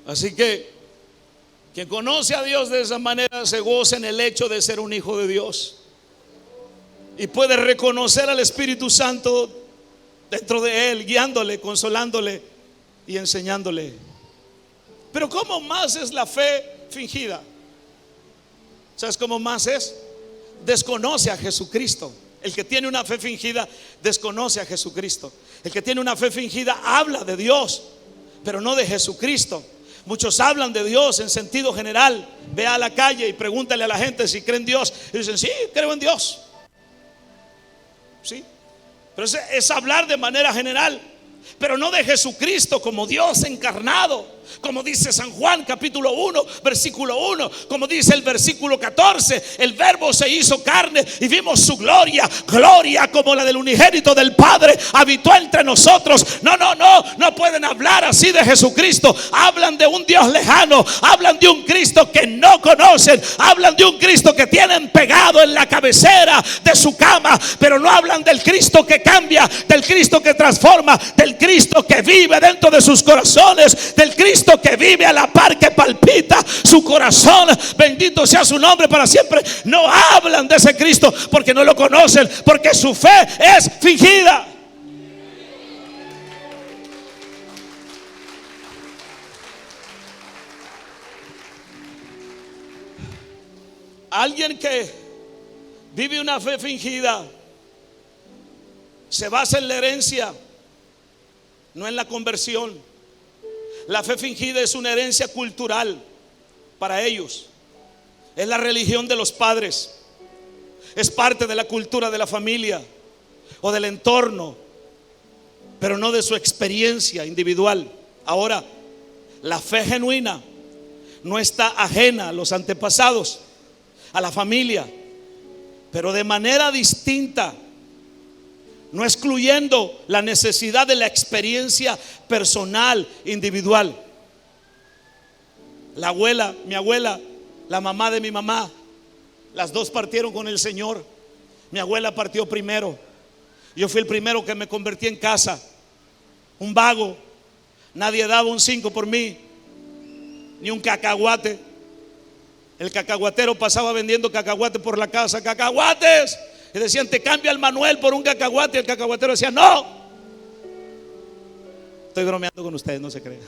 Así que quien conoce a Dios de esa manera se goza en el hecho de ser un hijo de Dios y puede reconocer al Espíritu Santo dentro de él, guiándole, consolándole y enseñándole. Pero ¿cómo más es la fe fingida? ¿Sabes cómo más es? Desconoce a Jesucristo. El que tiene una fe fingida desconoce a Jesucristo. El que tiene una fe fingida habla de Dios, pero no de Jesucristo. Muchos hablan de Dios en sentido general. Ve a la calle y pregúntale a la gente si creen en Dios, y dicen sí, creo en Dios. Sí, pero es hablar de manera general, pero no de Jesucristo como Dios encarnado. Como dice San Juan capítulo 1 versículo 1, como dice el versículo 14, el verbo se hizo carne y vimos su gloria, gloria como la del unigénito del Padre, habitó entre nosotros. No pueden hablar así de Jesucristo. Hablan de un Dios lejano, hablan de un Cristo que no conocen, hablan de un Cristo que tienen pegado en la cabecera de su cama, pero no hablan del Cristo que cambia, del Cristo que transforma, del Cristo que vive dentro de sus corazones, del Cristo que vive a la par, que palpita su corazón. Bendito sea su nombre para siempre. No hablan de ese Cristo porque no lo conocen, porque su fe es fingida. Alguien que vive una fe fingida se basa en la herencia, no en la conversión. La fe fingida es una herencia cultural para ellos. Es la religión de los padres. es parte de la cultura de la familia o del entorno, pero no de su experiencia individual. Ahora, la fe genuina no está ajena a los antepasados, a la familia, pero de manera distinta, no excluyendo la necesidad de la experiencia personal, individual. La abuela, mi abuela, la mamá de mi mamá, las dos partieron con el Señor. Mi abuela partió primero. Yo fui el primero que me convertí en casa. Un vago. Nadie daba un 5 por mí, ni un cacahuate. El cacahuatero pasaba vendiendo cacahuate por la casa. ¡Cacahuates! Y decían: te cambia el Manuel por un cacahuate. Y el cacahuatero decía: no. Estoy bromeando con ustedes, no se crean.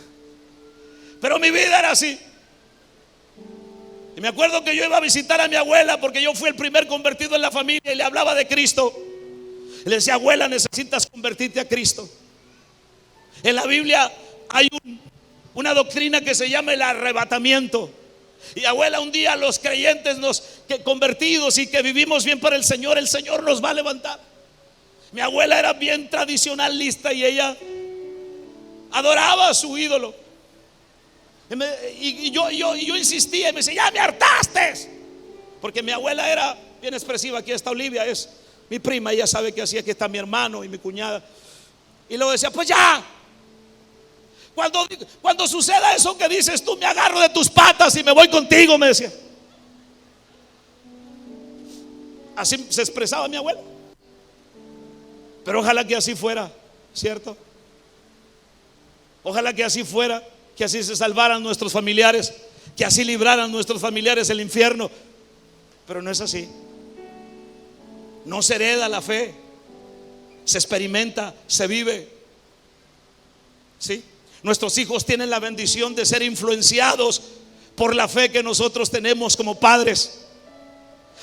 Pero mi vida era así. Y me acuerdo que yo iba a visitar a mi abuela, porque yo fui el primer convertido en la familia, y le hablaba de Cristo. Y le decía: abuela, necesitas convertirte a Cristo. En la Biblia hay una doctrina que se llama el arrebatamiento. Y abuela, un día los creyentes convertidos y que vivimos bien para el Señor nos va a levantar. Mi abuela era bien tradicionalista y ella adoraba a su ídolo. Y yo insistía y me decía: ya me hartaste. Porque mi abuela era bien expresiva. Aquí está Olivia, es mi prima, ella sabe que así. Aquí está mi hermano y mi cuñada. Y luego decía: pues ya. Cuando suceda eso que dices tú, me agarro de tus patas y me voy contigo, me decía. Así se expresaba mi abuela. Pero ojalá que así fuera, ¿cierto? Ojalá que así fuera, que así se salvaran nuestros familiares, que así libraran nuestros familiares el infierno. Pero no es así. No se hereda la fe, se experimenta, se vive. ¿Sí? Nuestros hijos tienen la bendición de ser influenciados por la fe que nosotros tenemos como padres.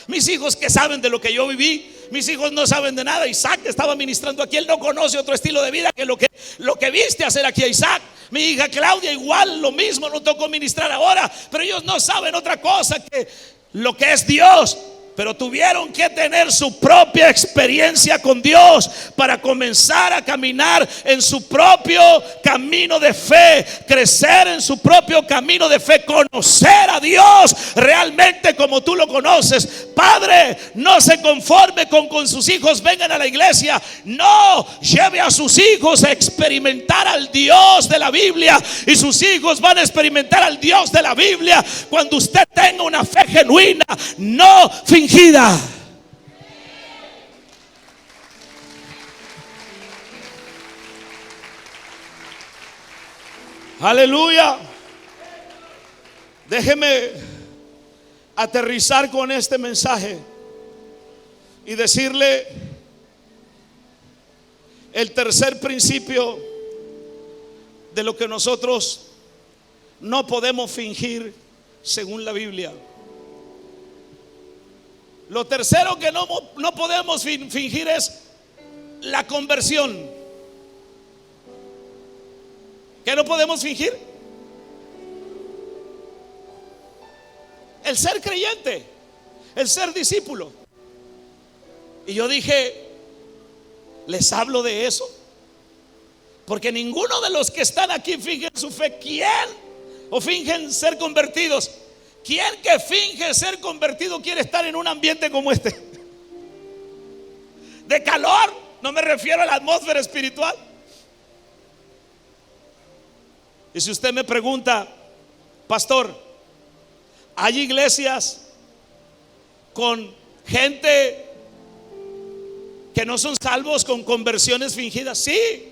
Mis hijos, que saben de lo que yo viví, mis hijos no saben de nada. Isaac estaba ministrando aquí, él no conoce otro estilo de vida que lo que viste hacer aquí a Isaac. Mi hija Claudia igual, lo mismo, no tocó ministrar ahora, pero ellos no saben otra cosa que lo que es Dios. Pero tuvieron que tener su propia experiencia con Dios para comenzar a caminar en su propio camino de fe, crecer en su propio camino de fe, conocer a Dios realmente como tú lo conoces. Padre, no se conforme con sus hijos vengan a la iglesia. No, lleve a sus hijos a experimentar al Dios de la Biblia, y sus hijos van a experimentar al Dios de la Biblia cuando usted tenga una fe genuina, no fingida. Aleluya. Déjeme aterrizar con este mensaje y decirle el tercer principio de lo que nosotros no podemos fingir según la Biblia. Lo tercero que no podemos fingir es la conversión. ¿Qué no podemos fingir? El ser creyente, el ser discípulo. Y yo dije, les hablo de eso porque ninguno de los que están aquí fingen su fe. ¿Quién? O fingen ser convertidos. ¿Quién que finge ser convertido quiere estar en un ambiente como este? De calor, no me refiero a la atmósfera espiritual. Y si usted me pregunta, pastor, ¿hay iglesias con gente que no son salvos, con conversiones fingidas? Sí.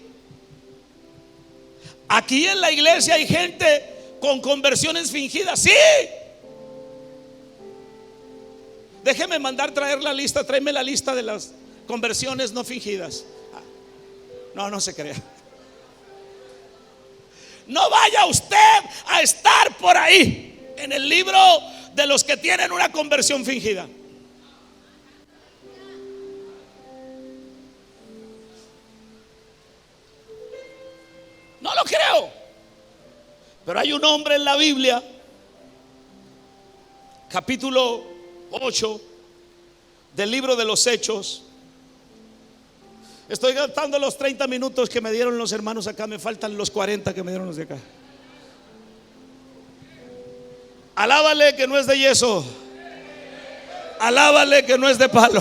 Aquí en la iglesia hay gente con conversiones fingidas. Sí. Déjeme mandar traer la lista, tráeme la lista de las conversiones no fingidas. No se crea. No vaya usted a estar por ahí en el libro de los que tienen una conversión fingida. No lo creo. Pero hay un hombre en la Biblia, capítulo 8, del libro de los Hechos. Estoy gastando los 30 minutos que me dieron los hermanos acá, me faltan los 40 que me dieron los de acá. Alábale que no es de yeso. Alábale que no es de palo.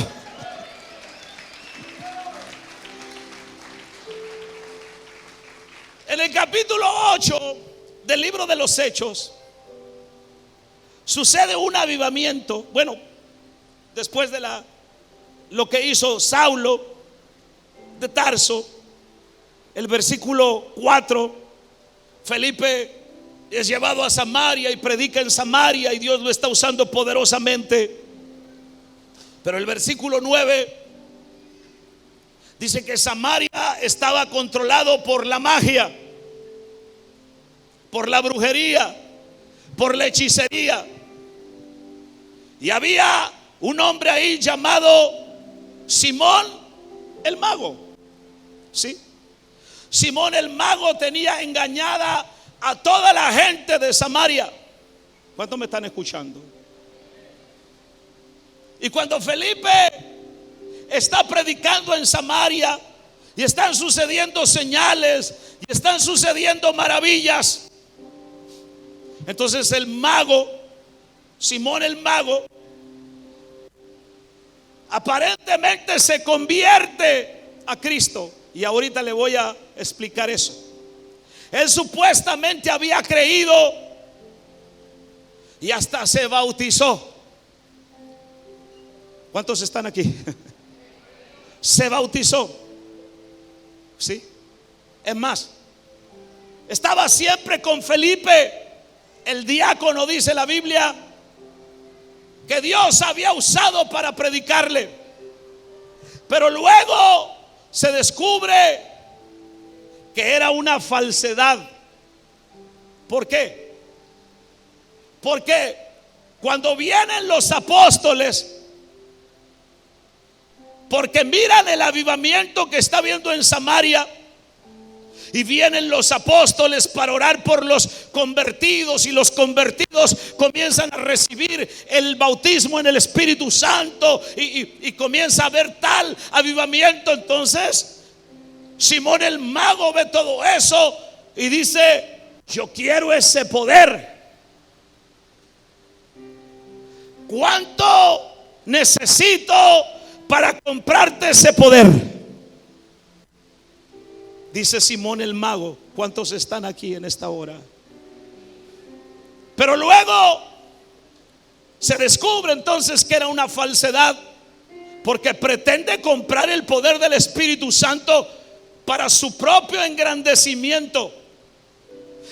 En el capítulo 8 del libro de los Hechos sucede un avivamiento. Bueno, después de lo que hizo Saulo de Tarso, el versículo 4, Felipe es llevado a Samaria y predica en Samaria y Dios lo está usando poderosamente. Pero el versículo 9 dice que Samaria estaba controlado por la magia, por la brujería, por la hechicería. Y había un hombre ahí llamado Simón el mago. ¿Sí? Simón el mago tenía engañada a toda la gente de Samaria. ¿Cuántos me están escuchando? Y cuando Felipe está predicando en Samaria y están sucediendo señales y están sucediendo maravillas, entonces el mago, Simón el mago, aparentemente se convierte a Cristo. Y ahorita le voy a explicar eso. Él supuestamente había creído y hasta se bautizó. ¿Cuántos están aquí? Se bautizó. ¿Sí? Es más, estaba siempre con Felipe, el diácono, dice la Biblia, que Dios había usado para predicarle. Pero luego se descubre que era una falsedad. ¿Por qué? Porque cuando vienen los apóstoles, porque miran el avivamiento que está viendo en Samaria, y vienen los apóstoles para orar por los convertidos, y los convertidos comienzan a recibir el bautismo en el Espíritu Santo, y comienza a haber tal avivamiento. Entonces Simón el mago ve todo eso y dice: yo quiero ese poder. ¿Cuánto necesito para comprarte ese poder? Dice Simón el mago. ¿Cuántos están aquí en esta hora? Pero luego se descubre entonces que era una falsedad, porque pretende comprar el poder del Espíritu Santo para su propio engrandecimiento.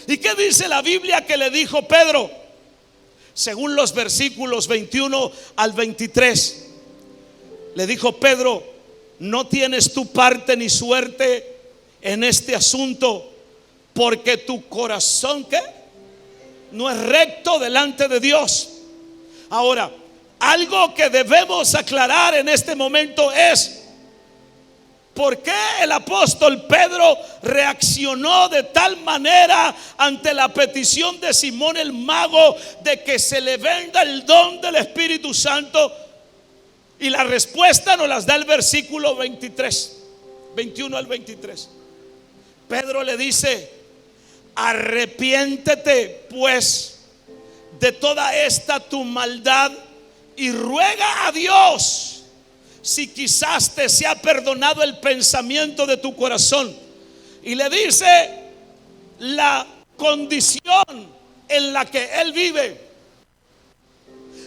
¿Y qué dice la Biblia que le dijo Pedro? Según los versículos 21 al 23, le dijo Pedro: no tienes tu parte ni suerte en este asunto, porque tu corazón, ¿qué? No es recto delante de Dios. Ahora, algo que debemos aclarar en este momento es: ¿por qué el apóstol Pedro reaccionó de tal manera ante la petición de Simón el mago de que se le venda el don del Espíritu Santo? Y la respuesta nos las da el versículo 23, 21 al 23. Pedro le dice: arrepiéntete pues de toda esta tu maldad y ruega a Dios si quizás te sea perdonado el pensamiento de tu corazón. Y le dice la condición en la que él vive.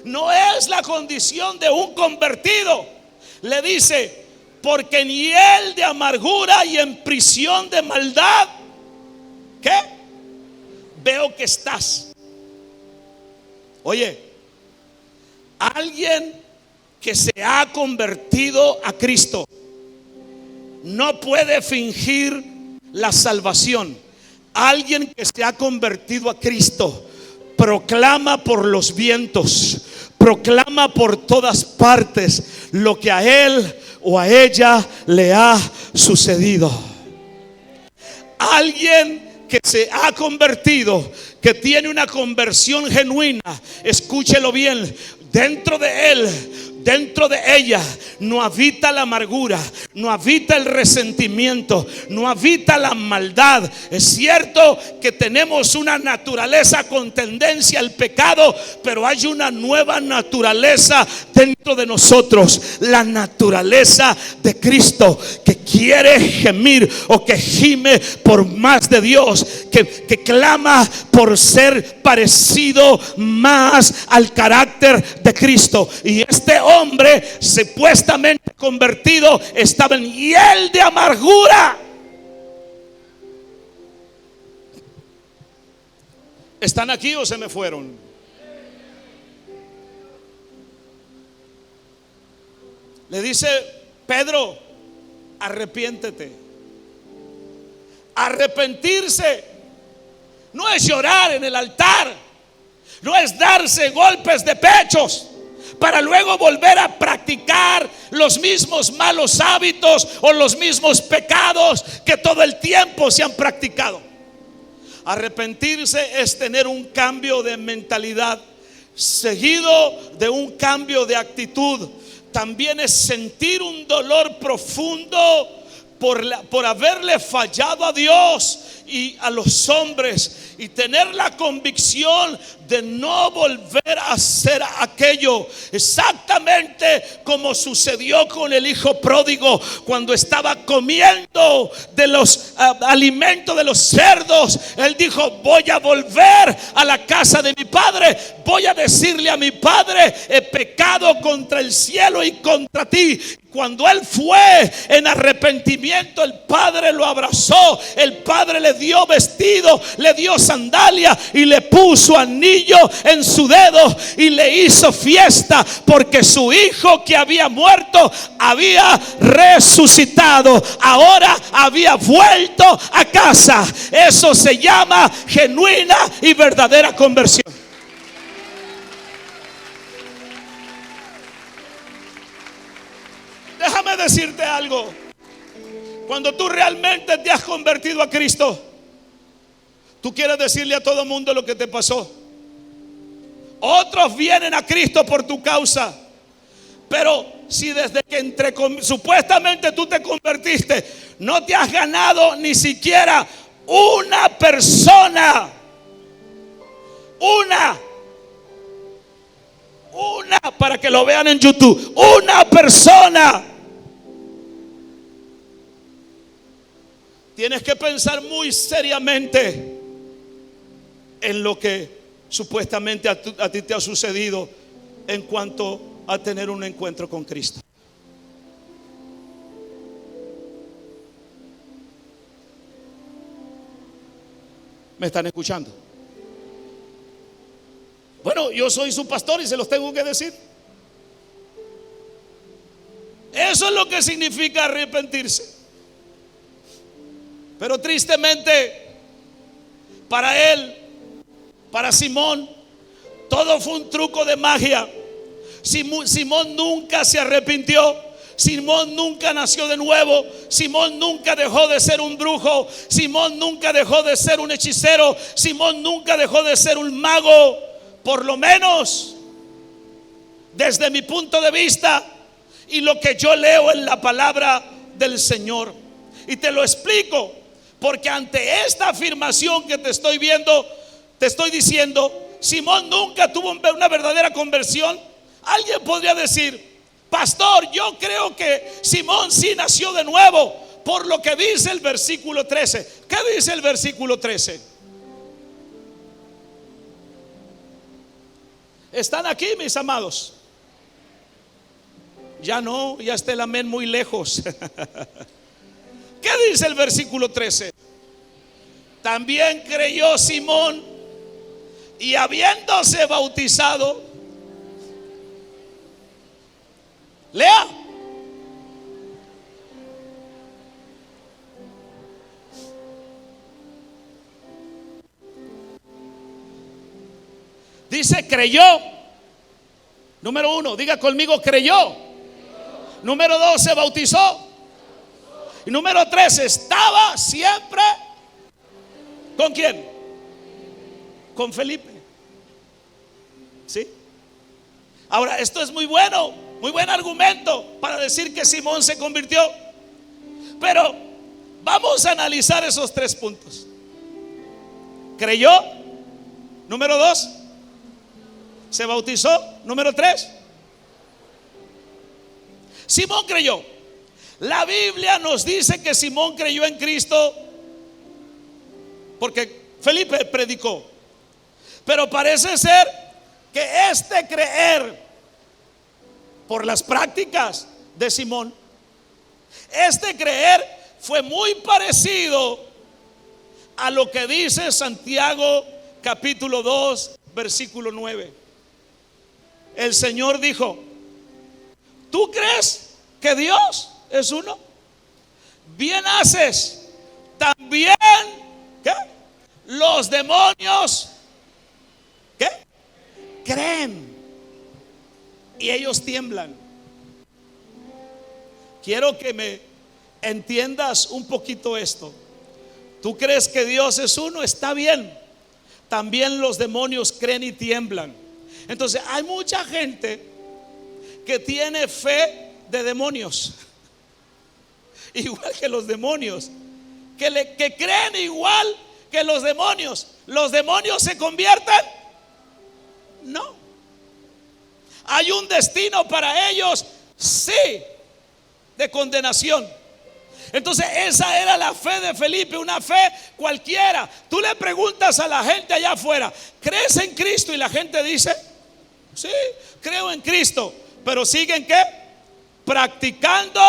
No es la condición de un convertido. Le dice: porque en hiel de amargura y en prisión de maldad, ¿qué? Veo que estás. Oye, alguien que se ha convertido a Cristo no puede fingir la salvación. Alguien que se ha convertido a Cristo proclama por los vientos, proclama por todas partes lo que a él o a ella le ha sucedido. Alguien que se ha convertido, que tiene una conversión genuina, escúchelo bien, dentro de él dentro de ella no habita la amargura, no habita el resentimiento, no habita la maldad. Es cierto que tenemos una naturaleza con tendencia al pecado, pero hay una nueva naturaleza dentro de nosotros, la naturaleza de Cristo, que quiere gemir o que gime por más de Dios, que clama por ser parecido más al carácter de Cristo. Y este hombre supuestamente convertido estaba en hiel de amargura. ¿Están aquí o se me fueron? Le dice Pedro: arrepiéntete. Arrepentirse no es llorar en el altar, no es darse golpes de pechos para luego volver a practicar los mismos malos hábitos o los mismos pecados que todo el tiempo se han practicado. Arrepentirse es tener un cambio de mentalidad seguido de un cambio de actitud. También es sentir un dolor profundo por haberle fallado a Dios y a los hombres, y tener la convicción de no volver a hacer aquello, exactamente como sucedió con el hijo pródigo cuando estaba comiendo de los alimentos de los cerdos. Él dijo: voy a volver a la casa de mi padre, voy a decirle a mi padre: he pecado contra el cielo y contra ti. Cuando él fue en arrepentimiento, el padre lo abrazó, el padre le dio vestido, le dio sandalia y le puso anillo en su dedo y le hizo fiesta, porque su hijo que había muerto había resucitado, ahora había vuelto a casa. Eso se llama genuina y verdadera conversión. Déjame decirte algo. Cuando tú realmente te has convertido a Cristo, tú quieres decirle a todo el mundo lo que te pasó. Otros vienen a Cristo por tu causa, pero si desde que supuestamente tú te convertiste, no te has ganado ni siquiera una persona, una, para que lo vean en YouTube, una persona, tienes que pensar muy seriamente en lo que supuestamente a ti te ha sucedido en cuanto a tener un encuentro con Cristo. ¿Me están escuchando? Bueno, yo soy su pastor y se los tengo que decir. Eso es lo que significa arrepentirse. Pero tristemente, para él, para Simón, todo fue un truco de magia. Simón nunca se arrepintió. Simón nunca nació de nuevo. Simón nunca dejó de ser un brujo. Simón nunca dejó de ser un hechicero. Simón nunca dejó de ser un mago. Por lo menos desde mi punto de vista y lo que yo leo en la palabra del Señor. Y te lo explico porque ante esta afirmación que te estoy diciendo, Simón nunca tuvo una verdadera conversión. Alguien podría decir: pastor, yo creo que Simón sí nació de nuevo, por lo que dice el versículo 13. ¿Qué dice el versículo 13? ¿Están aquí, mis amados? Ya no, ya está el amén muy lejos. ¿Qué dice el versículo 13? También creyó Simón, y habiéndose bautizado, lea. Dice creyó. Número 1, diga conmigo: creyó. Número 2, se bautizó. Y número 3, estaba siempre ¿con quién? Con Felipe. ¿Sí? Ahora, esto es muy bueno, Muy buen argumento para decir que Simón se convirtió. Pero vamos a analizar esos 3 puntos. Creyó. Número 2. Se bautizó. Número 3. Simón creyó. La Biblia nos dice que Simón creyó en Cristo porque Felipe predicó. Pero parece ser que este creer por las prácticas de Simón, este creer fue muy parecido a lo que dice Santiago capítulo 2 versículo 9. El Señor dijo: ¿tú crees que Dios es uno? Bien haces. También, ¿qué? Los demonios, ¿qué? Creen y ellos tiemblan. Quiero que me entiendas un poquito esto. ¿Tú crees que Dios es uno? Está bien. También los demonios creen y tiemblan. Entonces hay mucha gente que tiene fe de demonios, igual que los demonios, que creen igual que los demonios. ¿Los demonios se convierten? No. ¿Hay un destino para ellos? Sí, de condenación. Entonces esa era la fe de Felipe, una fe cualquiera. Tú le preguntas a la gente allá afuera: ¿crees en Cristo? Y la gente dice: sí, creo en Cristo. Pero siguen ¿qué? Practicando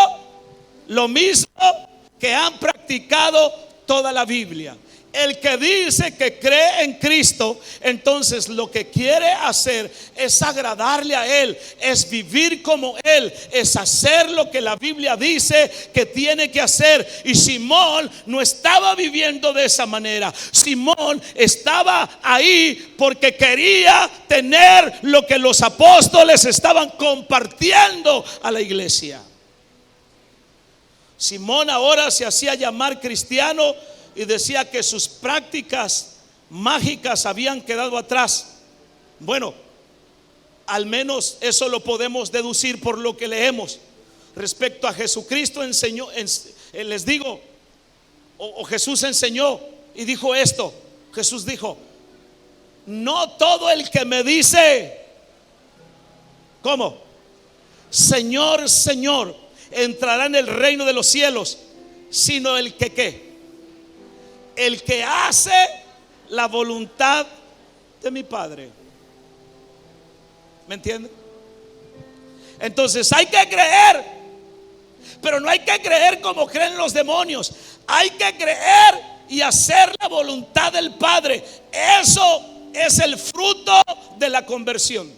lo mismo que han practicado toda la Biblia. El que dice que cree en Cristo, entonces lo que quiere hacer es agradarle a Él, es vivir como Él, es hacer lo que la Biblia dice que tiene que hacer. Y Simón no estaba viviendo de esa manera. Simón estaba ahí porque quería tener lo que los apóstoles estaban compartiendo a la iglesia. Simón ahora se hacía llamar cristiano y decía que sus prácticas mágicas habían quedado atrás. Bueno, al menos eso lo podemos deducir por lo que leemos. Respecto a Jesucristo enseñó, les digo, o Jesús enseñó y dijo esto. Jesús dijo: no todo el que me dice, ¿cómo? Señor, Señor, entrará en el reino de los cielos, sino el que ¿qué? El que hace la voluntad de mi Padre. ¿Me entienden? Entonces hay que creer, pero no hay que creer como creen los demonios. Hay que creer y hacer la voluntad del Padre. Eso es el fruto de la conversión.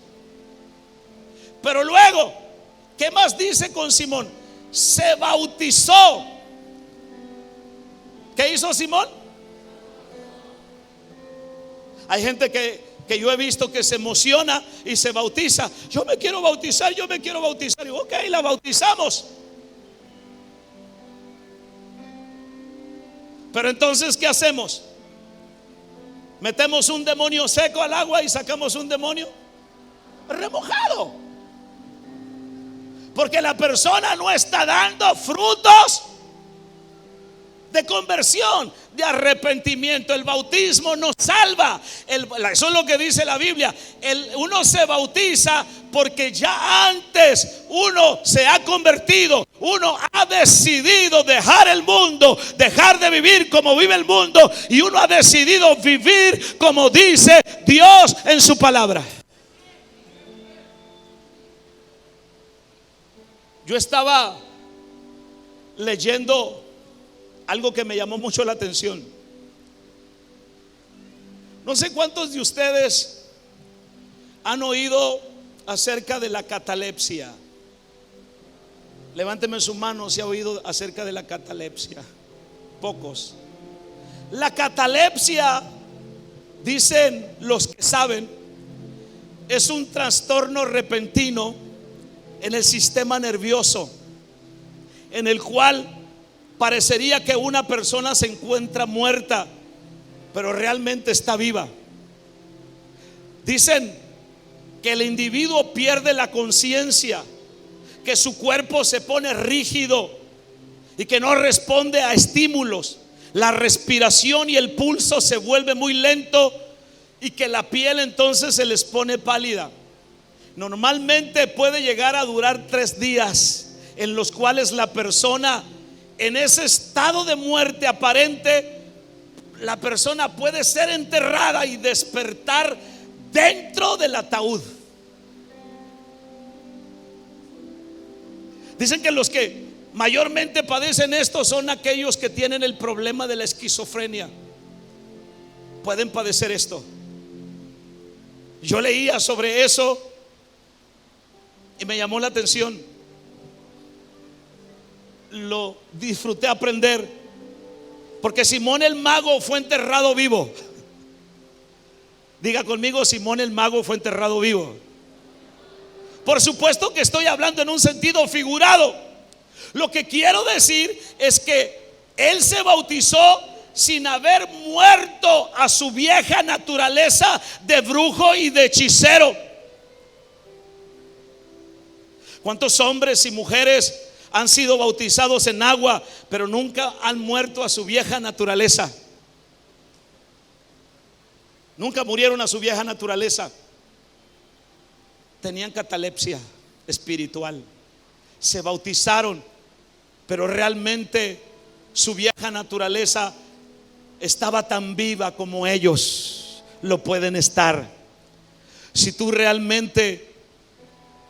Pero luego, ¿qué más dice con Simón? Se bautizó. ¿Qué hizo Simón? Hay gente que yo he visto que se emociona y se bautiza. Yo me quiero bautizar, yo me quiero bautizar. Y ok, la bautizamos. Pero entonces, ¿qué hacemos? Metemos un demonio seco al agua y sacamos un demonio remojado. Porque la persona no está dando frutos de conversión, de arrepentimiento. El bautismo nos salva. Eso es lo que dice la Biblia. Uno se bautiza porque ya antes uno se ha convertido. Uno ha decidido dejar el mundo, dejar de vivir como vive el mundo, y uno ha decidido vivir como dice Dios en su palabra. Yo estaba leyendo algo que me llamó mucho la atención. No sé cuántos de ustedes han oído acerca de la catalepsia. Levánteme su mano si ha oído acerca de la catalepsia. Pocos. La catalepsia, dicen los que saben, es un trastorno repentino en el sistema nervioso, en el cual parecería que una persona se encuentra muerta, pero realmente está viva. Dicen que el individuo pierde la conciencia que su cuerpo se pone rígido y que no responde a estímulos. La respiración y el pulso se vuelve muy lento y que la piel entonces se les pone pálida. Normalmente puede llegar a durar 3 días en los cuales la persona, en ese estado de muerte aparente, la persona puede ser enterrada y despertar dentro del ataúd. Dicen que los que mayormente padecen esto son aquellos que tienen el problema de la esquizofrenia. Pueden padecer esto. Yo leía sobre eso y me llamó la atención. Lo disfruté aprender, porque Simón el mago fue enterrado vivo. Diga conmigo, Simón el mago fue enterrado vivo. Por supuesto que estoy hablando en un sentido figurado. Lo que quiero decir es que él se bautizó sin haber muerto a su vieja naturaleza de brujo y de hechicero. ¿Cuántos hombres y mujeres han sido bautizados en agua, pero nunca han muerto a su vieja naturaleza? Nunca murieron a su vieja naturaleza. Tenían catalepsia espiritual. Se bautizaron, pero realmente su vieja naturaleza estaba tan viva como ellos lo pueden estar. Si tú realmente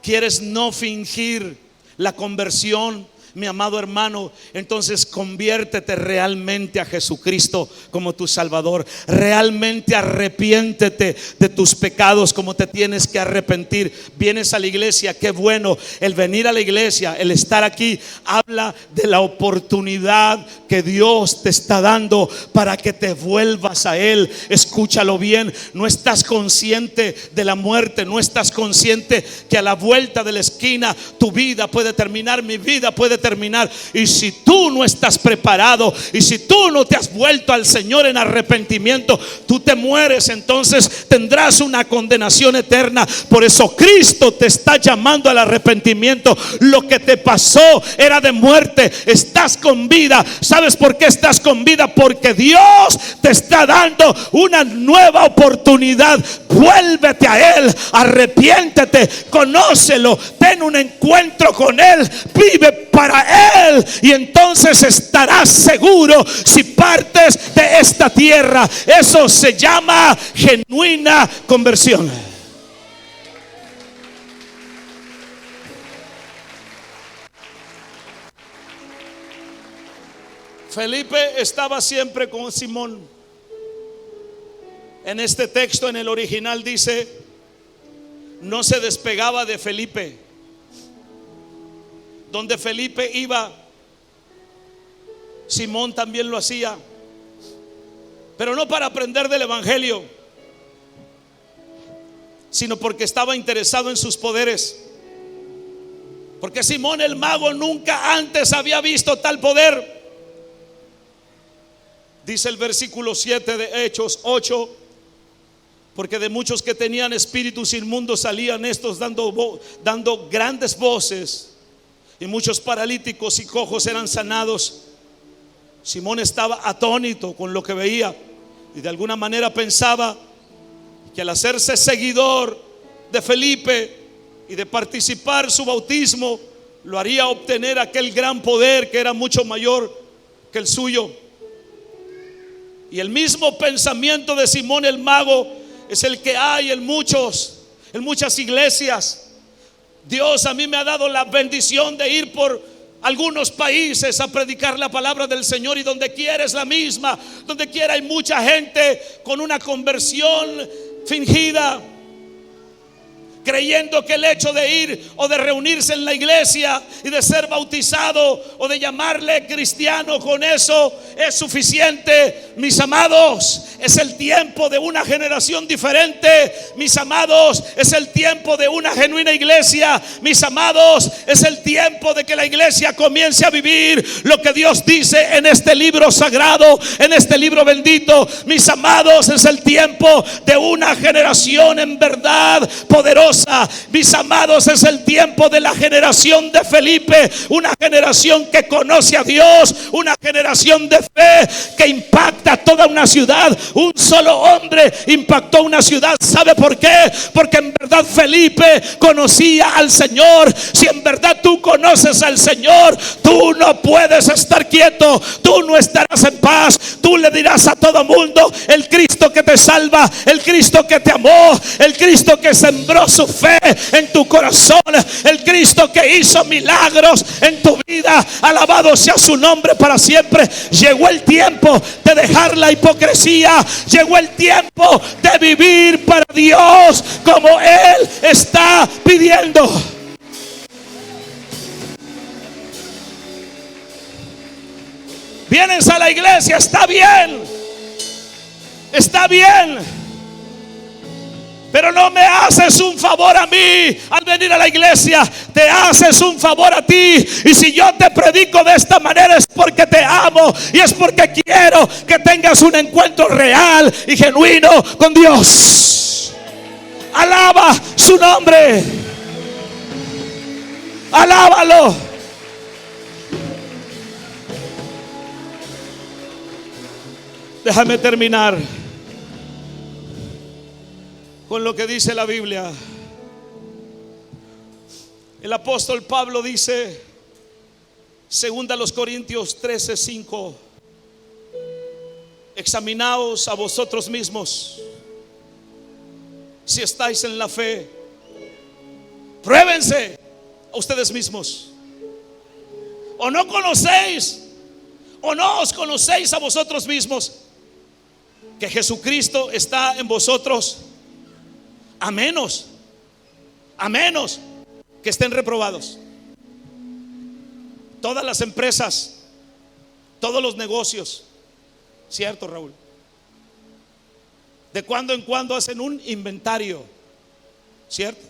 quieres no fingir la conversión, mi amado hermano, entonces conviértete realmente a Jesucristo como tu Salvador. Realmente arrepiéntete de tus pecados como te tienes que arrepentir. Vienes a la iglesia, qué bueno. El venir a la iglesia, el estar aquí, habla de la oportunidad que Dios te está dando para que te vuelvas a Él. Escúchalo bien. No estás consciente de la muerte, no estás consciente que a la vuelta de la esquina tu vida puede terminar, mi vida puede terminar. Y si tú no estás preparado, y si tú no te has vuelto al Señor en arrepentimiento, tú te mueres, entonces tendrás una condenación eterna. Por eso Cristo te está llamando al arrepentimiento. Lo que te pasó era de muerte, estás con vida. ¿Sabes por qué estás con vida? Porque Dios te está dando una nueva oportunidad. Vuélvete a Él, arrepiéntete, conócelo, ten un encuentro con Él, vive para Él, y entonces estarás seguro si partes de esta tierra. Eso se llama genuina conversión. Felipe estaba siempre con Simón. En este texto, en el original, dice: no se despegaba de Felipe. Donde Felipe iba, Simón también lo hacía, pero no para aprender del evangelio, sino porque estaba interesado en sus poderes. Porque Simón el mago nunca antes había visto tal poder. Dice el versículo 7 de Hechos 8: porque de muchos que tenían espíritus inmundos salían estos dando grandes voces, y muchos paralíticos y cojos eran sanados. Simón estaba atónito con lo que veía, y de alguna manera pensaba que al hacerse seguidor de Felipe y de participar su bautismo, lo haría obtener aquel gran poder que era mucho mayor que el suyo. Y el mismo pensamiento de Simón el mago es el que hay en muchas iglesias. Dios a mí me ha dado la bendición de ir por algunos países a predicar la palabra del Señor, y donde quiera es la misma. Donde quiera hay mucha gente con una conversión fingida, creyendo que el hecho de ir o de reunirse en la iglesia y de ser bautizado o de llamarle cristiano, con eso es suficiente. Mis amados, es el tiempo de una generación diferente. Mis amados, es el tiempo de una genuina iglesia. Mis amados, es el tiempo de que la iglesia comience a vivir lo que Dios dice en este libro sagrado, en este libro bendito. Mis amados, es el tiempo de una generación en verdad poderosa. Mis amados, es el tiempo de la generación de Felipe, una generación que conoce a Dios, una generación de fe que impacta toda una ciudad. Un solo hombre impactó una ciudad. ¿Sabe por qué? Porque en verdad Felipe conocía al Señor. Si en verdad tú conoces al Señor, tú no puedes estar quieto, tú no estarás en paz. Tú le dirás a todo mundo: el Cristo que te salva, el Cristo que te amó, el Cristo que sembró su fe en tu corazón, el Cristo que hizo milagros en tu vida, alabado sea su nombre para siempre. Llegó el tiempo de dejar la hipocresía, llegó el tiempo de vivir para Dios como Él está pidiendo. Vienes a la iglesia, está bien, pero no me haces un favor a mí al venir a la iglesia, te haces un favor a ti. Y si yo te predico de esta manera es porque te amo y es porque quiero que tengas un encuentro real y genuino con Dios. Alaba su nombre, alábalo. Déjame terminar con lo que dice la Biblia. El apóstol Pablo dice, segunda a los Corintios 13:5: examinaos a vosotros mismos si estáis en la fe. Pruébense a ustedes mismos. O no conocéis, o no os conocéis a vosotros mismos, que Jesucristo está en vosotros, a menos que estén reprobados. Todas las empresas, todos los negocios, ¿cierto, Raúl? De cuando en cuando hacen un inventario, ¿cierto?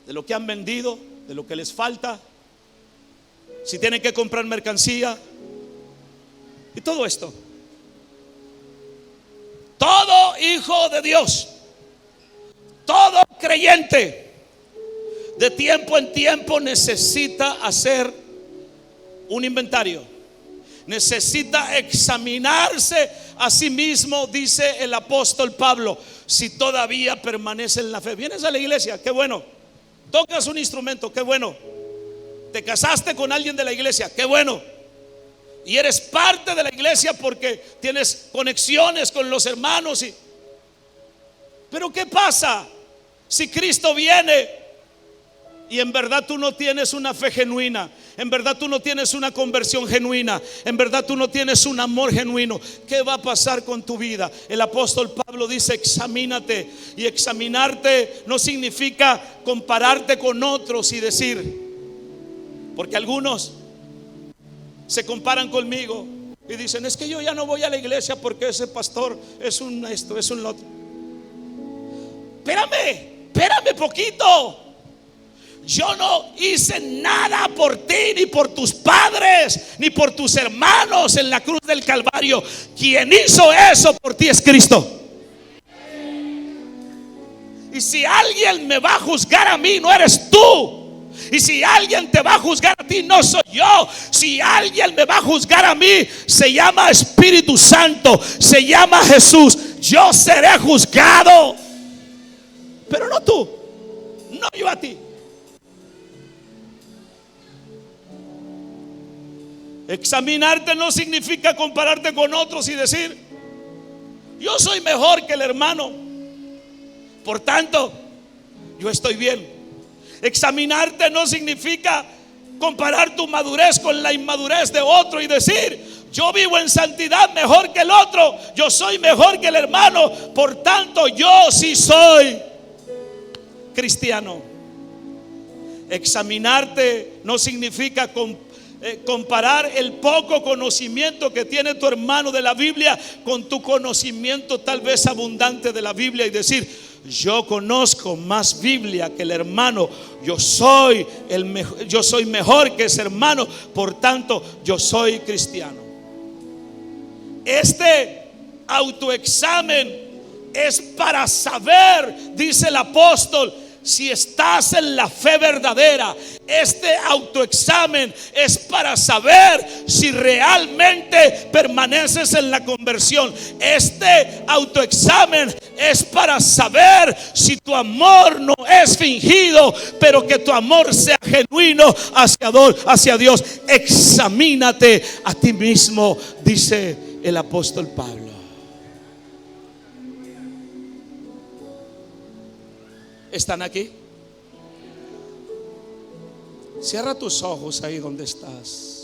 De lo que han vendido, de lo que les falta, si tienen que comprar mercancía y todo esto. Todo hijo de Dios, todo creyente, de tiempo en tiempo necesita hacer un inventario, necesita examinarse a sí mismo. Dice el apóstol Pablo: si todavía permanece en la fe. Vienes a la iglesia, qué bueno. Tocas un instrumento, qué bueno. Te casaste con alguien de la iglesia, qué bueno. Y eres parte de la iglesia porque tienes conexiones con los hermanos pero ¿qué pasa si Cristo viene y en verdad tú no tienes una fe genuina? En verdad tú no tienes una conversión genuina, en verdad tú no tienes un amor genuino. ¿Qué va a pasar con tu vida? El apóstol Pablo dice: examínate. Y examinarte no significa compararte con otros y decir, porque algunos se comparan conmigo y dicen: es que yo ya no voy a la iglesia porque ese pastor es un esto, es un lo otro. Espérame poquito. Yo no hice nada por ti, ni por tus padres, ni por tus hermanos en la cruz del Calvario. Quien hizo eso por ti es Cristo. Y si alguien me va a juzgar a mí, no eres tú. Y si alguien te va a juzgar a ti, no soy yo. Si alguien me va a juzgar a mí, se llama Espíritu Santo, se llama Jesús. Yo seré juzgado, pero no tú, no yo a ti. Examinarte no significa compararte con otros y decir: yo soy mejor que el hermano, por tanto yo estoy bien. Examinarte no significa comparar tu madurez con la inmadurez de otro y decir: yo vivo en santidad mejor que el otro, yo soy mejor que el hermano, por tanto yo sí soy cristiano. Examinarte no significa comparar el poco conocimiento que tiene tu hermano de la Biblia con tu conocimiento tal vez abundante de la Biblia y decir: yo conozco más Biblia que el hermano, yo soy mejor que ese hermano, por tanto yo soy cristiano. Este autoexamen es para saber, dice el apóstol, si estás en la fe verdadera. Este autoexamen es para saber si realmente permaneces en la conversión. Este autoexamen es para saber si tu amor no es fingido, pero que tu amor sea genuino hacia Dios. Examínate a ti mismo, dice el apóstol Pablo. ¿Están aquí? Cierra tus ojos ahí donde estás.